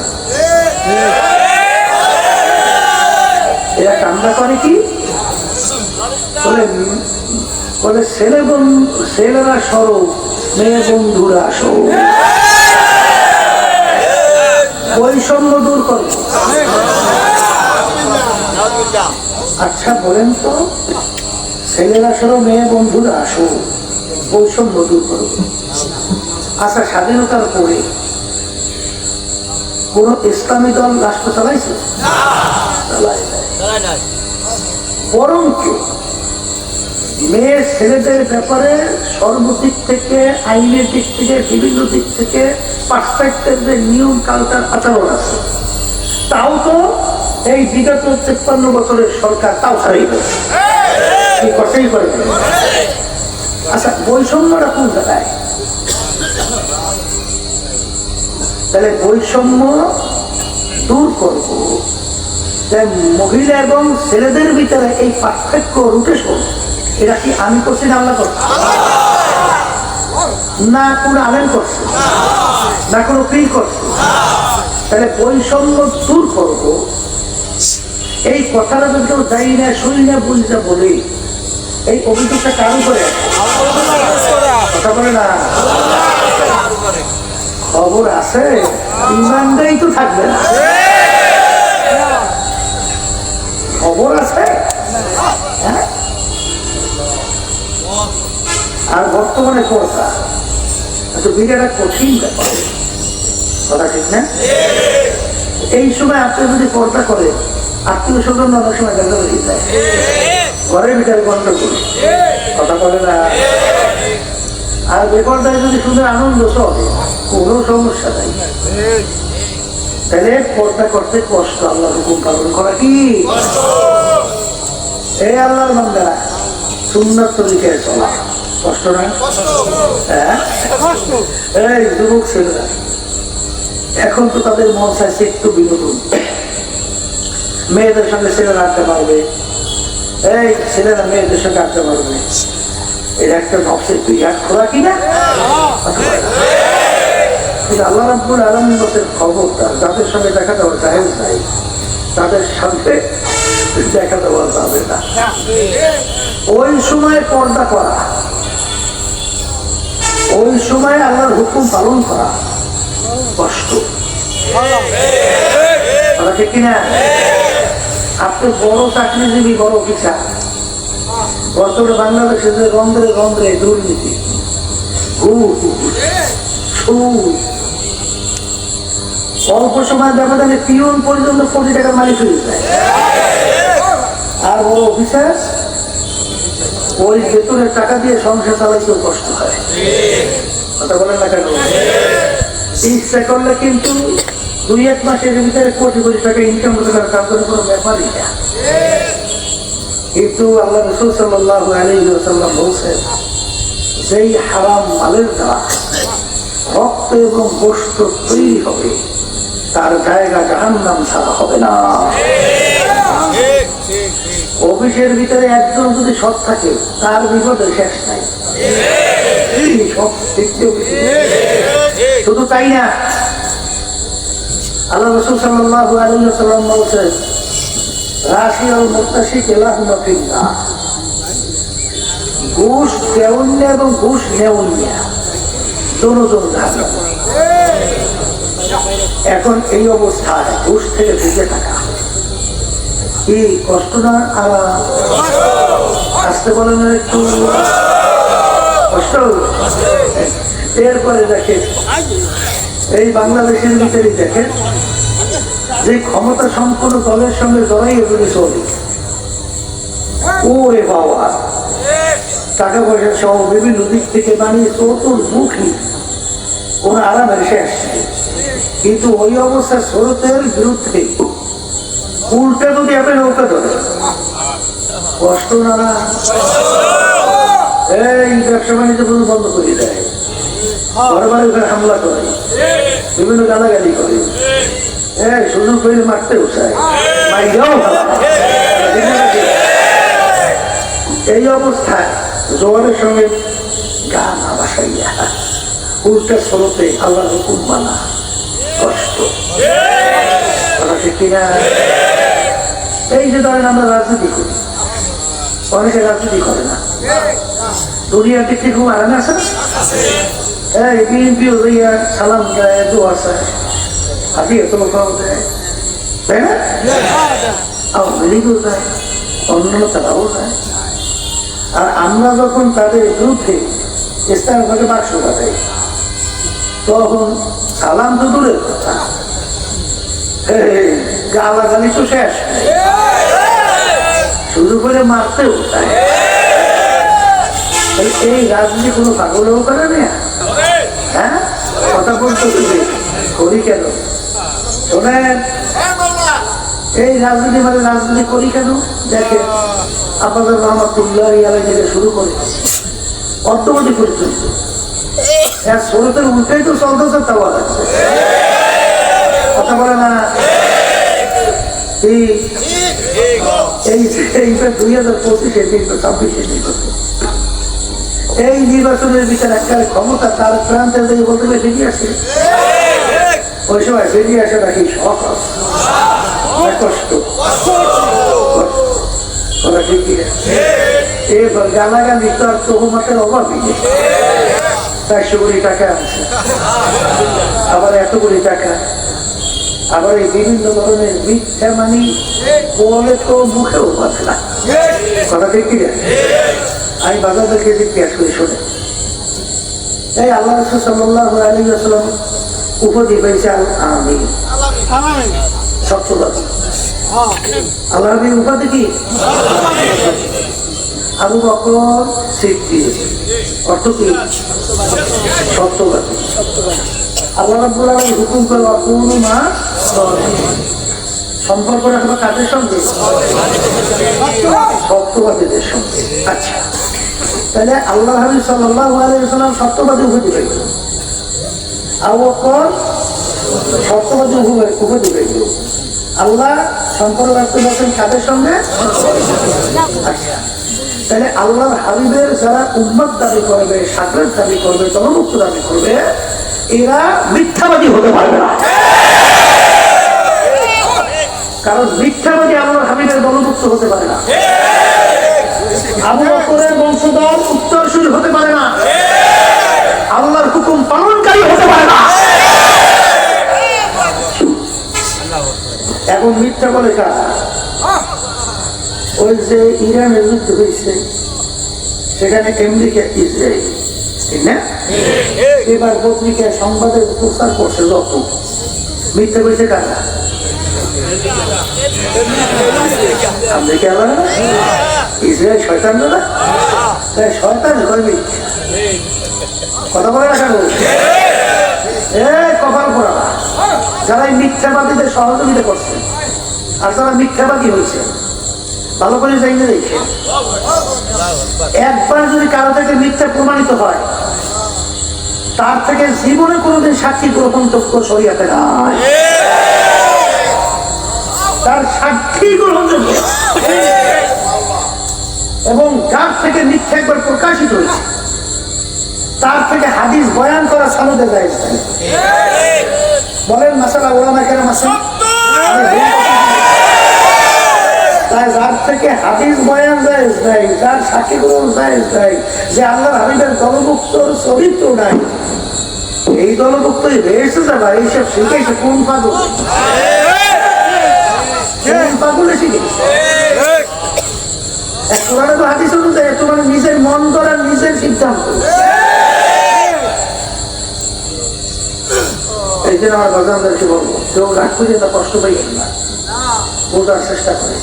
এরা কামরা করে কি বলে ছেলেরা সরো মেয়ে বন্ধুরা আসো, বৈষম্য দূর করো। আচ্ছা বলেন তো, ছেলেরা সরো মেয়ে বন্ধুরা আসো, বৈষম্য দূর করো। আচ্ছা স্বাধীনতার পরে কোন ইসলামী দল রাষ্ট্র চালাইছে? বরং মেয়ে ছেলেদের ব্যাপারে সর্বদিক থেকে, আইনের দিক থেকে, বিভিন্ন দিক থেকে পার্সপেক্টিভ নিয়ম কালচার আচরণ আছে, তাও তো এই বিগত 53 বছরের সরকার তাও ছাড়িয়ে কি কষাই করে দেবে। আচ্ছা, বৈষম্যটা কোন জায়গায়? তাহলে বৈষম্য দূর করব, মহিলা এবং ছেলেদের ভিতরে এই পার্থক্য রুটেশন, এটা কি আমি করছি না আল্লাহ করছি? না কোনো আলেম করছে, না কোনো পীর করছে। তাহলে বৈষম্য দূর করব, এই কথাটা যদি কেউ যাই না শুনি না বুঝতে বলি, এই অভিযোগটা কারো করে কথা বলে না, খবর আছে, ইমানটাই তো থাকবে না। খবর আছে, আর বর্তমানে পর্দা বিরাট কঠিন ব্যাপার, কথা ঠিক না? এই সময় আপনি যদি পর্দা করে, আত্মীয় স্বজন অনেক সময় দেখা হয়ে যায়, ঘরের ভিতরে বন্ধ করি, কথা বলে না। আর বেপরদায় যদি শুধু আনন্দ চলে, কোনো সমস্যা নাই। তাহলে পর্দা করতে কষ্ট, আল্লাহ হুকুম পালন করা কি এই আল্লাহর বান্দা সুন্নাত তরিকায় চলা কষ্ট না? হ্যাঁ, এই যুবক ছেলেরা এখন তো তাদের মন চাইছে একটু বিনোদন, মেয়েদের সঙ্গে ছেলেরা আড্ডা মারবে, এই ছেলেরা মেয়েদের সঙ্গে আড্ডা মারবে, এটা একটা নকশের বিরাট খোলা কিনা? আল্লাহ রাব্বুল আলামিনের খবরটা যাদের সঙ্গে দেখা দেওয়ার জায়েজ নাই, তাদের সাথে দেখা দেওয়া যাবে না। ওই সময় পর্দা করা, ওই সময় আল্লাহর হুকুম পালন করা কষ্ট, ঠিক কিনা? আপনি বড় চাকরিজীবী, বড় অফিসার, বর্তমানে বাংলাদেশে যে রন্ধ্রে রন্ধ্রে দুর্নীতি, অল্প সময় ব্যবধানে পিওন পর্যন্ত কোটি টাকার মালিক হয়ে যায়। আর বড় অফিসার ওই বেতনের টাকা দিয়ে সংসার চালাইতেও কষ্ট হয়, কথা বলেন না কেন? ইচ্ছা করলে কিন্তু 2-1 মাসের ভিতরে কোটি কোটি টাকা ইনকাম করতে পারে, তার জন্য কোনো ব্যাপারই না। কিন্তু আল্লাহ রাসূল সাল্লাল্লাহু আলাইহি ওয়াসাল্লাম বলছেন, যেই হারাম মালের দ্বারা রক্ত এবং গোশত তৈরি হবে, তার জায়গা জাহান্নাম ছাড়া হবে না। অফিসের ভিতরে একজন যদি সৎ থাকে, তার বিপদের শেষ নাই। শুধু তাই না, আল্লাহ রাসূল সাল্লাল্লাহু আলাইহি ওয়াসাল্লাম বলেছেন, রাশি আল মুত্তাশি কেলাহুমা ফিন্নার, ঘুষ দেওয়া এবং ঘুষ নেওয়া দুজন জাহান্নাম। এখন এই অবস্থায় ঘুষ থেকে বেঁচে থাকা কি কষ্ট না? আসতে বলেন একটু কষ্ট। এরপরে দেখেন, এই বাংলাদেশের ভিতরে দেখেন, যে ক্ষমতা সম্পন্ন দলের সঙ্গে জড়াই এগুলি চলে, ওরে বাবা, টাকা পয়সা সহ বিভিন্ন দিক থেকে বানিয়ে চতুর্মুখী, কোন আরামের শেষ নেই। কিন্তু ওই অবস্থা স্রোতের বিরুদ্ধে উল্টে যদি আপনি নৌকা ধরে, কষ্ট না? এই ব্যবসা বাণিজ্য বন্ধ করে দেয়, ঘরবাড়ি ঘরে হামলা করে, বিভিন্ন গালাগালি করে, সুযোগ পেলে মারতেও চায়, এই অবস্থায় জোয়ারের সঙ্গে গান আবাসাইয়া উল্টা স্রোতে আল্লাহর হুকুম মানা কষ্ট, ঠিক কিনা? এই যে ধরেন আমরা রাজনীতি করি, অনেকে রাজনীতি করে না, দুনিয়াতে কি খুব আরামে আছে না? এই বিএনপিও যাইয়া সালাম দেয়, দোয়া চায়, হাতিয়ে তোলকাও দেয়, তাই না? আওয়ামী লীগও দেয়, অন্যান্য তারাও দেয়। আর আমরা যখন তাদের বিরুদ্ধে ইসলামকে বাক্স বাঁধাই, তখন সালাম তো দূরের কথা, গালাগালি তো শেষ, শুরু করে মারতেও চায়। এই রাজনীতি কোনো পাগলও করে না, হ্যাঁ? কথা বলতে করি কেন? শোনেন, এই রাজনীতি মানে রাজনীতি করি কেন দেখেন, আপনাদের রহমতুল্লাহ ইয়ালাই থেকে শুরু করে অর্থমতি পর্যন্ত স্রোতের উল্টাই তো চলতেছে, তাওয়া লাগছে কথা বলে না। এই 2025-26 নির্বাচন, এই নির্বাচনের বিচার একটা ক্ষমতা তার প্রান্তে বলতে বেরিয়ে আসে, ওই সময় বেরিয়ে আসে নাকি সহজ কষ্ট গালাগালি তো আর তহমাতের অভাবই নেই। 400 কোটি টাকা আছে, আবার এত কোটি টাকা, আবার এই বিভিন্ন ধরনের মিথ্যা মানি বলে তো মুখেও বাঁচে না কথা ঠিক কিনা। আমি বাজারদেরকে জিজ্ঞাসা করি, শোনে এই আল্লাহ রাসূল সাল্লাল্লাহু আলাইহি ওয়াসাল্লাম উপাধি পেয়েছে আমিন, সত্যবাদী। আল্লাহ নবীর উপাধি কি? আবু বকর সিদ্দিক, অর্থ কি? সত্যবাদী। আল্লাহ রাব্বুল আলামিন হুকুম করে অপূর্ণা সম্পর্ক রাখবো কাদের সঙ্গে? সত্যবাদীদের সঙ্গে। আচ্ছা, তাহলে আল্লাহ হাবিব সাল্লাল্লাহু আলাইহি ওয়াসাল্লাম সত্যবাদী উপাধি পাইল, আবু বকর সত্যবাদী উপাধি পাইল। আল্লাহ সম্পর্ক রাখতে বলছেন কাদের সঙ্গে? আচ্ছা, তাহলে আল্লাহর হাবিবের যারা উম্মত দাবি করবে, সাকরাত দাবি করবে, জনমুক্ত দাবি করবে, এরা মিথ্যাবাদী হতে পারবে না। কারণ মিথ্যাবাদী আল্লাহর হাবিবের দলমুক্ত হতে পারে না। আবু বকরের বংশধর উত্তরসূরি হতে পারে না, আল্লাহর হুকুম পালনকারী হতে পারে না। এখন মিথ্যা বলে কারা? ওই যে ইরানের যুদ্ধ হয়েছে, সেখানে আমেরিকা ইসরায়েল, ঠিক না? এবার পত্রিকায় সংবাদে প্রচার করছে যত মিথ্যা বলছে কারা? আমেরিকা আবার না, ইসরায়েল শয়তান না, তাই শয়তান হয় মিথ্যা কথা বলে না কেন? কপাল পড়া যারা এই মিথ্যাবাদীদের সহযোগিতা করছে আর যারা মিথ্যাবাদী হয়েছে, ভালো করে যাই না দেখে, একবার যদি কারো থেকে মিথ্যা প্রমাণিত হয়, তার থেকে জীবনে কোনোদিন সাক্ষী গ্রহণযোগ্য শরীয়তে নাই, তার সাক্ষী গ্রহণযোগ্য। এবং যার থেকে মিথ্যা একবার প্রকাশিত হয়েছে, তার থেকে হাদিস বয়ান করা সামনে যায়। বলেন মাসালা ওলামা কেরাম আছেন, তাই যার থেকে হাদিস বয়ান জায়েজ নাই, যার সাক্ষী গ্রহণ জায়েজ নাই, যে আল্লাহর হাবিবের দলভুক্ত চরিত্র নাই, এই দলভুক্ত বেহেশতে যাবা, এইসব শিখেছে কোন পাগল? কোন পাগলে শিখেছে? কোরআনে তো হাদিস অনুযায়ী তোমার নিজের মন করার নিজের সিদ্ধান্ত। এই জন্য আমার বাজানদেরকে বলবো, কেউ রাগ করে না, কষ্ট পাইবেন না, বোঝার চেষ্টা করে।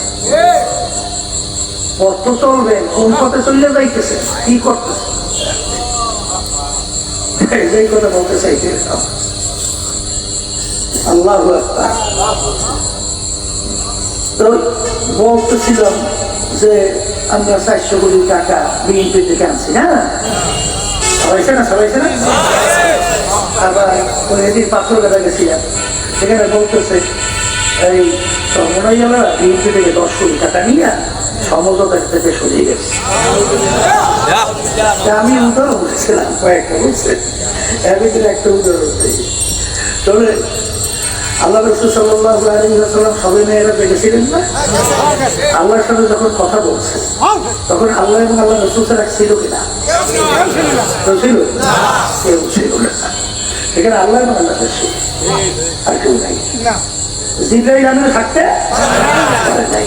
পথ চলবেন, কোন পথে চলে যাইতেছে, কি করতেছে, এই কথা বলতে চাইতে। আল্লাহু আকবার। তো বলতেছিলাম যে আমরা 400 কোটি টাকা বিএনপি থেকে আনছি, হ্যাঁ সবাইছে না, সবাইছে না। আবার এদিন পাথর কাটা গেছিলাম, সেখানে বলতেছে এই মনে বিএনপি থেকে 10 কোটি টাকা নিয়ে সমঝোতা থেকে সরিয়ে গেছে। আমি উদাহরণ বলছিলাম, কয়েকটা বলছে, এর ভিতরে একটা উদাহরণ চলে। আল্লাহ রাসূল সাল্লাল্লাহু আলাইহি ওয়াসাল্লাম সবে মেয়েরা দেখেছিলেন না, আল্লাহর সাথে যখন কথা বলছে, তখন আল্লাহ এবং আল্লাহ রাসূল ছাড়া ছিল কিনা? ছিল, কেউ ছিল না। সেখানে আল্লাহ এবং আল্লাহ ছিল, আর কেউ নাই। জিবরাইল আমিন থাকতে নাই।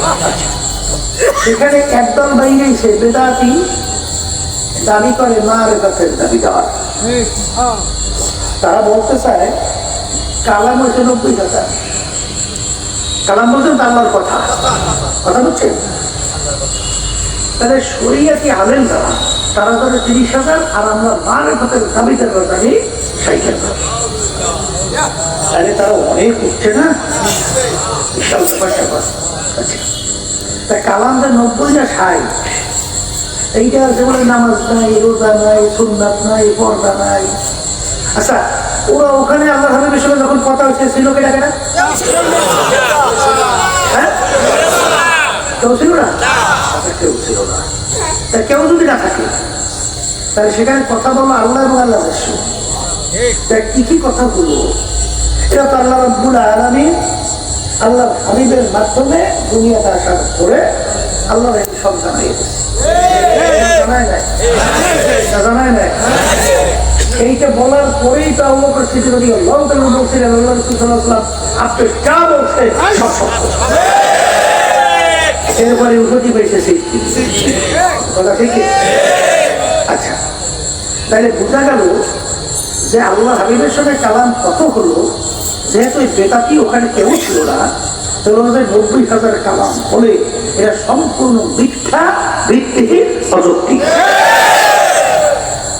সেখানে একদল বাইরে সে বেদাতি দাবি করে মারিফাতের দাবি দেওয়ার। তারা বলতে চায় কালাম হয়েছে 90,000, কালাম বলছেন আল্লাহর কথা, কথা বুঝছেন? তাহলে শরীয়তি আলেম যারা, তারা ধরে 30,000, আর আমরা মারিফাতের দাবিদার জানি 60,000। তাহলে তারা অনেক উঠছে না, বিশাল ব্যাপার। আচ্ছা, তা কালামটা 90 না 60, এইটা আছে বলে নামাজ নাই, রোজা নাই, সুন্নাত নাই, পর্দা নাই। আচ্ছা, ওরা ওখানে আল্লাহ হাবিবের সঙ্গে যখন কথা হচ্ছে ছিল কেটা কেটা? হ্যাঁ, কেউ ছিল না? কেউ ছিল না। তা কেউ যদি না থাকে তাহলে সেখানে কথা বলো আল্লাহ এবং আল্লাহ রাসূল। তা কি কি কথা বলবো? এটা তো আল্লাহ রাব্বুল আলামিন আল্লাহ হাবিবের মাধ্যমে দুনিয়াতে আসার পরে আল্লাহ সব জানাই জানায় নাই। এইটা বলার পরেই তো আল্লাহ পরিস্থিতি বলছিলেন আল্লাহ রাসূল সাল্লাল্লাহু আলাইহি ওয়াসাল্লাম আপনি যা বলছেন সব সত্য। এরপরে উপতি পেয়েছে কথা ঠিক। আচ্ছা, তাহলে বোঝা গেল যে আল্লাহ হাবিবের সঙ্গে কালাম কত হলো, যেহেতু বেতাকি ওখানে কেউ ছিল না, তো 90,000 কালাম হলে এটা সম্পূর্ণ মিথ্যা, ভিত্তিহীন, অযৌক্তিক।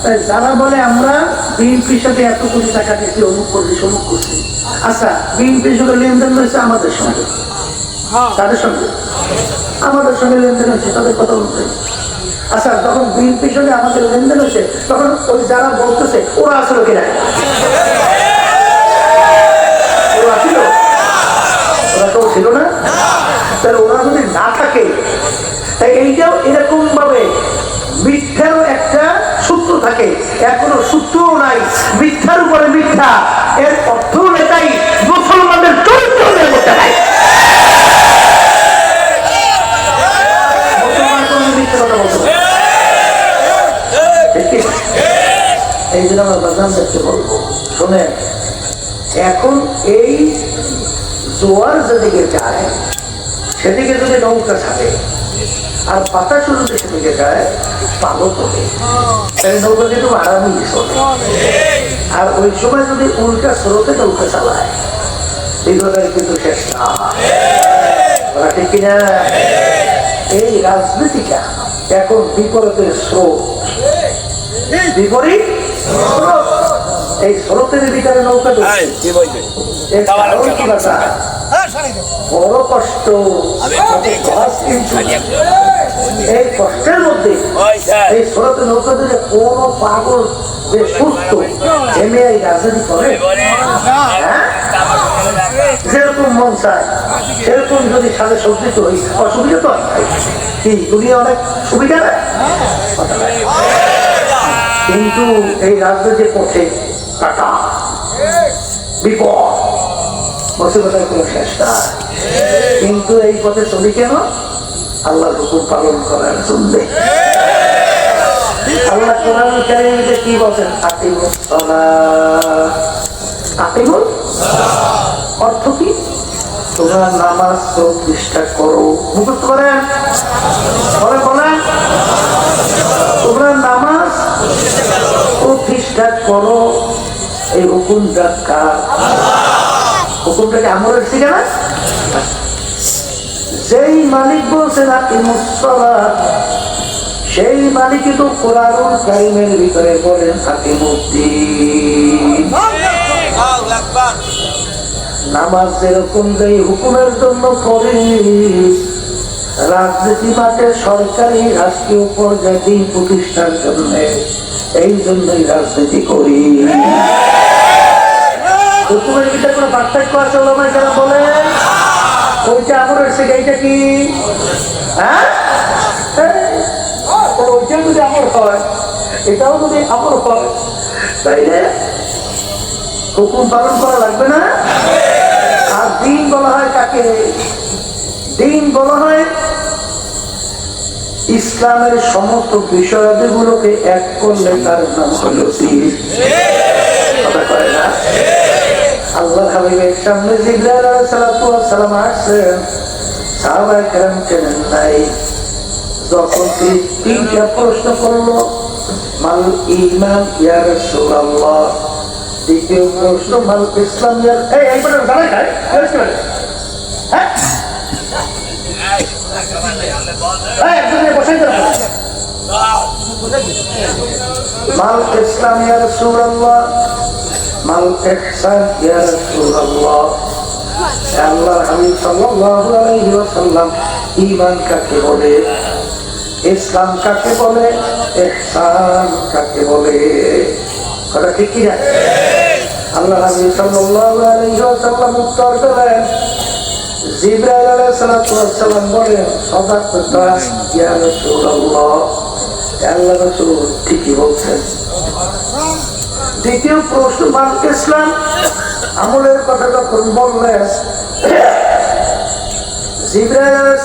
তাই যারা বলে আমরা বিএনপির সাথে এত কোটি টাকা দিয়েছি, অমুক করছি, সমুক করছি, আচ্ছা বিএনপির সঙ্গে লেনদেন হয়েছে আমাদের সঙ্গে, তাদের সঙ্গে আমাদের সঙ্গে লেনদেন হয়েছে, তাদের কথা বলতে। আচ্ছা, যখন বিএনপির সঙ্গে আমাদের লেনদেন হয়েছে তখন ওই যারা বলতেছে ওরা আসলে কিনা, ওরা ছিল? ওরা তো ছিল না। তাহলে ওরা যদি না থাকে, তাই এইটাও এরকম ভাবে মিথ্যারও একটা সূত্র থাকে, এখনো সূত্রও নাই, মিথ্যার উপরে মিথ্যা, এর অর্থ এটাই মুসলমানদের চরিত্র করতে নাই। এই জন্য আমরা বাজানদেরকে বলবো, শোনেন, এখন এই জোয়ার যেদিকে যায় সেদিকে যদি নৌকা ছাড়ে আর বাতাস যদি সেদিকে যায় পালো তোলে, তাই নৌকা কিন্তু আরামই চলে। আর ওই সময় যদি উল্টা স্রোতে নৌকা চালায় দীর্ঘটাই কিন্তু শেষ না, ঠিক কিনা? এই রাজনীতিটা এখন বিপরীতের স্রোত, বিপরীত স্রোত। এই স্রোতের ভিতরে নৌকা বড় কষ্ট, এই কষ্টের মধ্যে এই স্রোতে নৌকা দিলে কোন পাগল যে সুস্থ থেমে এই রাজনীতি করে, যেরকম মন চায় সেরকম যদি সাথে সজ্জিত হই, অসুবিধা তো কি দুনিয়া অনেক সুবিধা নেই। কিন্তু এই রাজনীতির পথে কাটা বিপদ, মুসিবতের কোনো শেষ নাই। কিন্তু এই পথে চলি কেন? আল্লাহর হুকুম পালন করার জন্য। আল্লাহ কোরআন কারীমে কি বলেন? আকিমুস সালাহ, আকিমুস অর্থ কি? তোমরা নামাজ প্রতিষ্ঠা করো। মুখস্থ করেন, বলেন তোমরা নামাজ প্রতিষ্ঠা করো। এই হুকুমটা কার? হুকুমটাকে আমলের ঠিকানা। যেই মালিক বলছেন আকিমুস সালাহ, সেই মালিকই তো কোরআনুল কারীমের ভিতরে বলেন আকিমুদ্দিন। নামাজ যেরকম যেই হুকুমের জন্য করি, রাজনীতি মাঠে সরকারি রাষ্ট্রীয় পর্যায়ে দিন প্রতিষ্ঠার জন্য, এই জন্যই রাজনীতি করি। হুকুমের ভিতরে কোনো পার্থক্য আছে? ওলামায়ে কেরাম বলে ওইটা আমার হচ্ছে, এইটা কি? হ্যাঁ, ওইটা যদি আমল হয়, এটাও যদি আমল হয়, তাইলে হুকুম পালন করা লাগবে না। আর দিন বলা হয় কাকে? দিন বলা হয় ইসলামের সমস্ত বিষয়াদিগুলোকে এক করলে তার নাম হল দিন। কথা কয় না? আল্লাহ হাবিবের সামনে জিবরাইল আলাইহিস সালাম আসছেন, সাহাবায়ে কেরাম চেনেন নাই। যখন তিনটা প্রশ্ন করলো, মাল ঈমান ইয়া রাসূলুল্লাহ, দ্বিতীয় প্রশ্ন মাল ইসলাম ইয়া, এই বড় দাঁড়ায় খায়, হ্যাঁ মাল ইসলাম ইয়া রাসূলুল্লাহ, মাল ইহসান ইয়া রাসূলুল্লাহ। আল্লাহর হাবিব সাল্লাল্লাহু আলাইহি ওয়াসাল্লাম ঈমান কাকে বলে, ইসলাম কাকে বলে, ইহসান কাকে বলে? কথা ঠিক কি না? আল্লাহর হাবিব সাল্লাল্লাহু আলাইহি ওয়াসাল্লাম উত্তর দিলেন, জিবরাইল আলাইহিস সালাম বলেন, সাদাকাতা ইয়া রাসূলুল্লাহ। আল্লাহর রাসূল ঠিকই বলছেন। দ্বিতীয় প্রশ্ন, মাল ইসলাম, আমলের কথা যখন বললেন, জিবরাইল আলাইহিস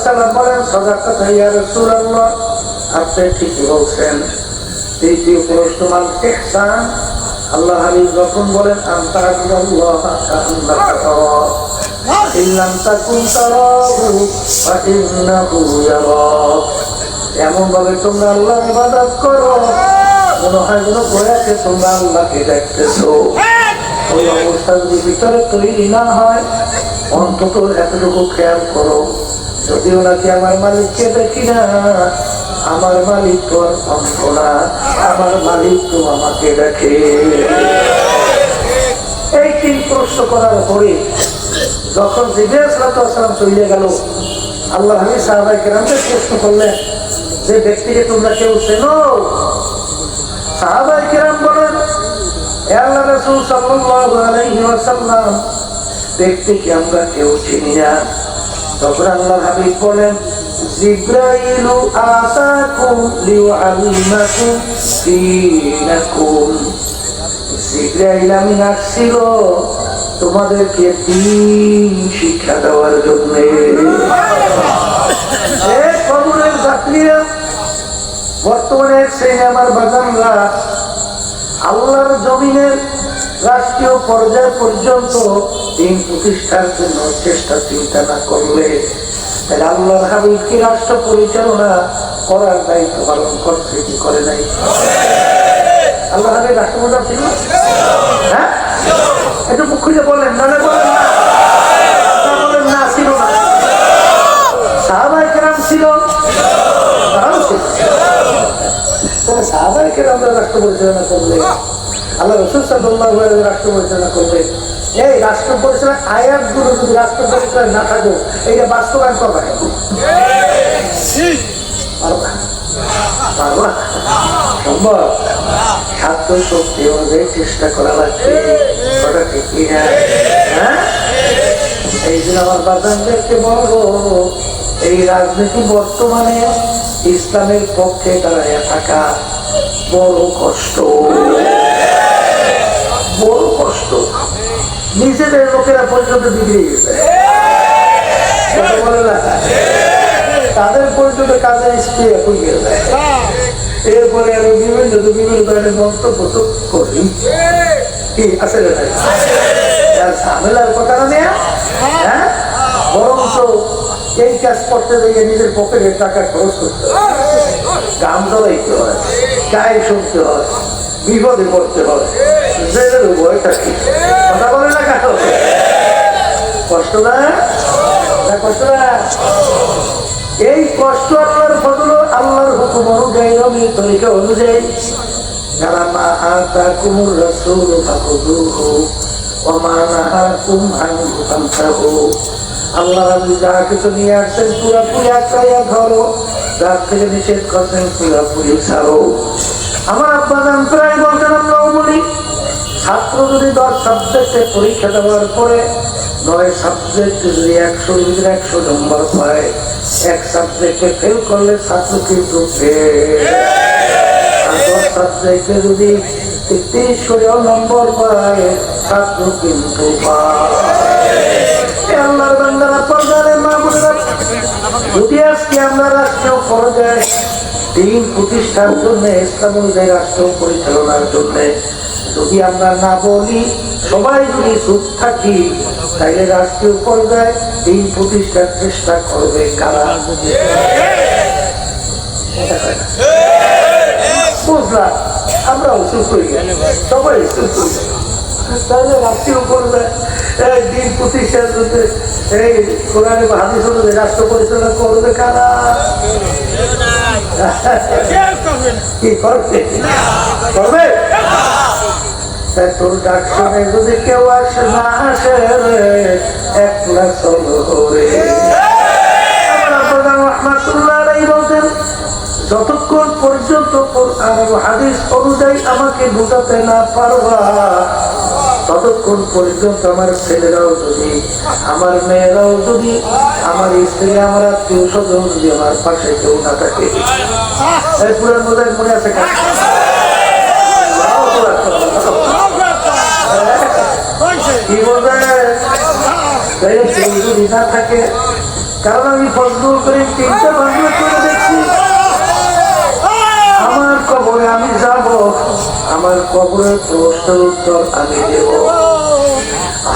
সালাম বলেন, সাদাকাতা ইয়া রাসূলুল্লাহ, আপনি ঠিকই বলছেন। তৃতীয় প্রশ্ন, মাল ইহসান, আল্লাহ হাবিব যখন বলেন, আনতা আল্লাহ কান্নাকা তারা ইল্লাম তাকুন তারাহু ফা ইন্নাহু ইয়ারাক। এমন ভাবে তোমরা আল্লাহর ইবাদত করো মনে হয় যেন প্রয়াসে তোমরা আল্লাহকে দেখতেছো। ওই অবস্থা যদি ভিতরে তৈরি না হয়, অন্তত এতটুকু খেয়াল করো, যদিও নাকি আমার মালিককে দেখি না, আমার মালিক তো আর অন্ধ না, আমার মালিক তো আমাকে দেখে। এই তিন প্রশ্ন করার পরে যখন জিবরাইল আলাইহিস সালাম চলে গেল, আল্লাহ হাবিব সাহাবায়ে কেরামকে প্রশ্ন করলেন, যে ব্যক্তিকে তোমরা কেউ চেনো? সাহাবায়ে কেরাম বলেন, হে আল্লাহর রাসূল সাল্লাল্লাহু আলাইহি ওয়াসাল্লাম, ব্যক্তিকে আমরা কেউ চিনি না। তখন আল্লাহর হাবিব বলেন, জিবরাইলু আতাকুম লিউআল্লিমাকুম দীনাকুম। জিবরাইল আমি আসছিল তোমাদেরকে দ্বীন শিক্ষা দেওয়ার জন্য। কবরের যাত্রীরা, বর্তমানে সিনেমার বাগানরা আল্লাহর জমিনের রাষ্ট্রীয় পর্যায় পর্যন্ত দিন প্রতিষ্ঠার জন্য চেষ্টা চিন্তা না করলে তাহলে আল্লাহর হাবিব কি রাষ্ট্র পরিচালনা করার দায়িত্ব পালন করছে কি করে নাই? আল্লাহ হাবিব রাষ্ট্রপ্রধান ছিল? হ্যাঁ, একটু মুখ খুলে বলেন, না বলেন না, বলেন না ছিল না। সাহাবায়ে কেরাম ছিল, তারাও ছিল। তাহলে সাহাবায়ে কেরামরা রাষ্ট্র পরিচালনা করলে, আল্লাহ রাসূল সাল্লাল্লাহু আলাইহি ওয়াসাল্লাম রাষ্ট্র পরিচালনা করবে। এই রাষ্ট্র পরিচালনা আয়াতগুলো যদি রাষ্ট্র পরিচালনা না থাকো, এইটা বাস্তবায়ন করবে না, পারবো না, সম্ভব? ছাত্র শক্তি অনুযায়ী চেষ্টা করা লাগবে, ওটা ঠিক কিনা? হ্যাঁ, এই জন্য আমার বাজানদেরকে বলবো, এই রাজনীতি বর্তমানে ইসলামের পক্ষে দাঁড়ায় থাকা বড় কষ্ট, বড় কষ্ট। নিজেদের লোকেরা পর্যন্ত বিগড়ে গেছে, বলে না, তাদের পর্যন্ত কাজে স্প্রে হয়ে গেছে। এরপরে আমি বিভিন্ন ধরনের মন্তব্য তো করি, কি আছে ঝামেলার কথা না নেয়া। হ্যাঁ, বরঞ্চ এই কাজ করতে গিয়ে নিজের পকেটের টাকা খরচ করতে হয়, গাম ধরাইতে হয়, গায়ে শুনতে হয়, বিপদে পড়তে হয়, জেলের ভয় থাকি। কথা বলে না কেন? কষ্ট না, কষ্ট না। এই কষ্ট আল্লাহর ফজল, আল্লাহর হুকুম অনুযায়ী, নবীর তরিকা অনুযায়ী, যারা মা আতাকুমুর রাসূল ফাখুযুহু ওয়া মা নাহাকুম আনহু ফান্তাহু। আল্লাহ নবী যা কিছু নিয়ে আসছেন পুরোপুরি আঁকড়াইয়া ধরো, যার থেকে নিষেধ করছেন পুরোপুরি ছাড়ো। আমার আব্বাজান প্রায় বলতেন, আমরাও বলি, ছাত্র যদি 10 সাবজেক্টে পরীক্ষা দেওয়ার পরে 9 সাবজেক্টে যদি 100 নম্বর পায়, এক সাবজেক্টে ফেল করলে ছাত্র কিন্তু ফেল। আর 10 সাবজেক্টে যদি 33 নম্বর পায়, ছাত্র কিন্তু পায়। আল্লাহর বান্দারা, পর্দারে মা বোনেরা, যদি আজকে আমরা রাষ্ট্রীয় পর্যায়ে দিন প্রতিষ্ঠার জন্য, ইসলাম অনুযায়ী রাষ্ট্র পরিচালনার জন্য যদি আমরা না বলি, সবাই যদি চুপ থাকি, তাইলে রাষ্ট্রীয় পর্যায়ে দিন প্রতিষ্ঠার চেষ্টা করবে কারা? বুঝলাম, আমরাও চুপ করি, সবাই চুপ করি। তাহলে রাষ্ট্রীয় পর্যায়ে দিন প্রতিষ্ঠার জন্য এই কোরআনে বা হাদিস অনুযায়ী রাষ্ট্র পরিচালনা করবে কারা? কি করবে? করবে? তাই তোর ডাক শুনে যদি কেউ আসে না আসে একলা চলো রে। যতক্ষণ পর্যন্ত কোরআন ও হাদিস অনুযায়ী আমাকে বোঝাতে না পারবা ততক্ষণ পর্যন্ত আমার ছেলেরাও যদি, আমার মেয়েরাও যদি, আমার স্ত্রী, আমার আত্মীয় স্বজন যদি আমার পাশে কেউ না থাকে, পুরান বোঝায় মনে আছে কি বোঝায় কেউ যদি না থাকে। কারণ আমি ফজলুল করিম 3টা বাংলা করে দেখছি। আমার কবরে আমি যাব, আমার কবরের প্রশ্নের উত্তর আমি দেব।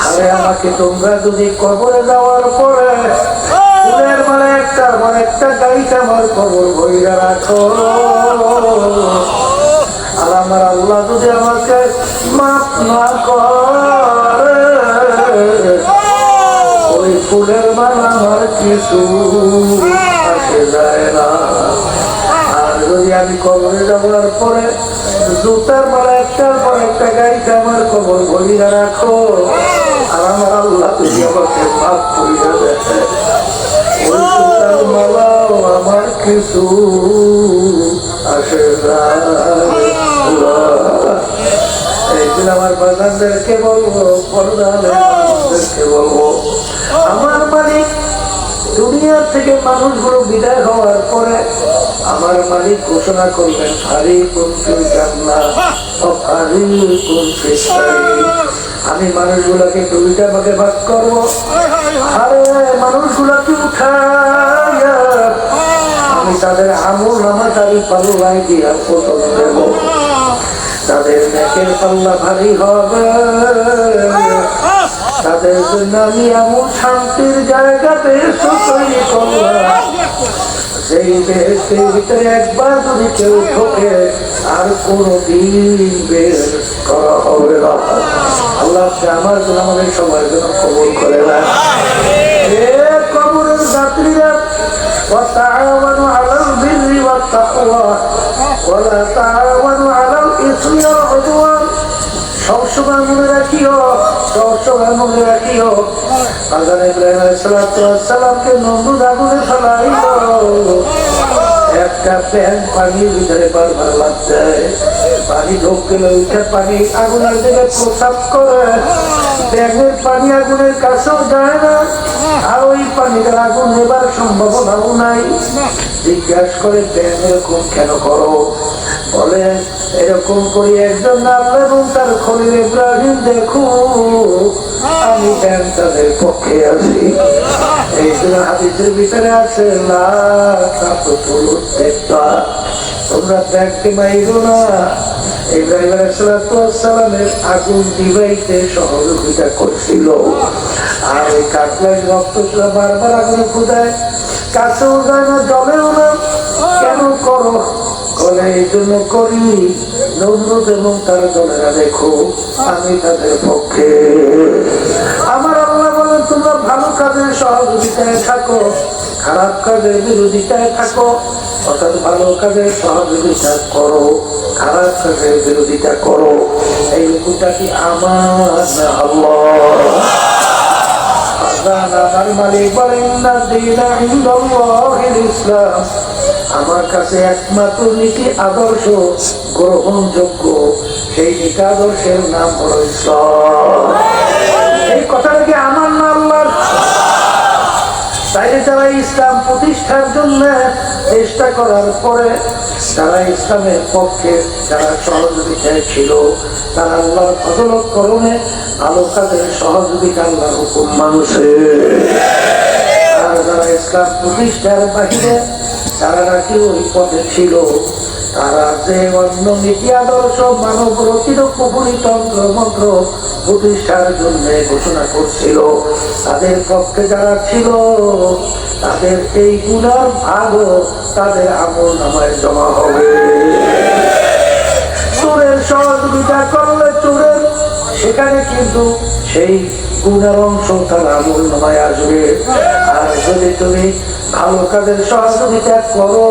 আরে আমাকে তোমরা যদি কবরে যাওয়ার পরে ফুলের মানে একটা গাড়িতে আমার কবর বইরা রাখো, আর আমার আল্লাহ যদি আমাকে মাফ না করে ওই ফুলের মালা আমার কিছু আসে যায় না। যদি আমি কবরে যাওয়ার পরে জুতার মালা একটার পর একটা গাড়িতে আমার কবর বলিয়া রাখো, আর আমার আল্লাহ তুমি আমাকে মাফ করিয়া দেয়, ওই জুতার মালাও আমার কিছু আসে যায়। এই দিন আমার বাজানদেরকে বলবো, পর্দাদেরকে বলবো, আমার মালিক দুনিয়ার থেকে মানুষগুলো বিদায় হওয়ার পরে আমার মালিক ঘোষণা করবেন আমি মানুষগুলাকে 2টা ভাগে ভাগ করবো। আরে মানুষগুলাকে উঠাইয়া আমি তাদের আমল নামাটারি পাল্লাই দিয়া ওজন দেব। তাদের নেকের পাল্লা ভারী হবে, তাদের জন্য আমি এমন শান্তির জায়গা বেশ তৈরি করলাম, সেই বেহেশতের ভিতরে একবার যদি কেউ ঢোকে আর কোনদিন বের করা হবে না। আল্লাহ আমার জন্য আমাদের সবার জন্য কবুল করে না। কবরের যাত্রীরা وتعاونوا على البر والتقوى ولا تعاونوا على الإثم والعدوان। সবসময় মনে রাখিও, সবসময় মনে রাখিও আজান ইব্রাহিম আলাইহিস সালামকে নমরুদ আগুনে ফেলাইল, একটা প্যান পানির ভিতরে বারবার লাগছে, পানি ঢোক গেলে উঠে পানি আগুনের দিকে প্রসাব করে, ব্যাঙের পানি আগুনের কাছেও যায় না, আর ওই পানিটা আগুন নেবার সম্ভাবনাও নাই। জিজ্ঞাসা করে ব্যাঙ এরকম কেন করো? বলে এরকম করি একজন আল্লাহ এবং তার খলিল ইব্রাহিম দেখো আমি ব্যাঙ তাদের পক্ষে আছি। এই জন্য হাদিসের ভিতরে আছে না তোমরা ব্যাগকে মাইরো না। ইব্রাহিম আলাইহিস সালামের আগুন দিবাইতে সহযোগিতা করছিল, আর ওই কাঠলার রক্ত বারবার আগুনে ফুটায়, কাছেও যায় না, জলেও না। কেন করো? বলে এই জন্য করি নমরুদ এবং তার দলেরা দেখো আমি তাদের পক্ষে। আমার আল্লাহ বলে তোমরা ভালো কাজের সহযোগিতায় থাকো, খারাপ কাজের বিরোধিতায় থাকো, অর্থাৎ ভালো কাজের সহযোগিতা করো, খারাপ কাজের বিরোধিতা করো। এই হুকুমটা কি আমার না আল্লাহ? আমার মালিক বলেন না দীনা ইনদাল্লাহিল ইসলাম, আমার কাছে একমাত্র নীতি আদর্শ গ্রহণযোগ্য সেই নীতি আদর্শের নাম হলো ইসলাম। এই কথাটা কি আমার না আল্লাহর? তাইলে যারা ইসলাম প্রতিষ্ঠার জন্য চেষ্টা করার পরে যারা ইসলামের পক্ষে যারা সহযোগিতায় ছিল তারা আল্লাহর ফজলত করণে ভালো কাজের সহযোগিতা আল্লাহর হুকুম মানুষের। আর যারা ইসলাম প্রতিষ্ঠার বাহিরে তারা নাকি ওই পথে ছিল, তারা যে অন্য নীতি আদর্শ মানব রচিত কুফরি তন্ত্র মন্ত্র প্রতিষ্ঠার জন্য ঘোষণা করছিল, তাদের পক্ষে যারা ছিল তাদের এই গুনার ভাগ তাদের আমল নামায় জমা হবে। চোরের সহযোগিতা করলে চোরের সেখানে কিন্তু সেই গুনার অংশ তার আমল নামায় আসবে। আর যদি তুমি ভালো কাজের সহযোগিতা করো,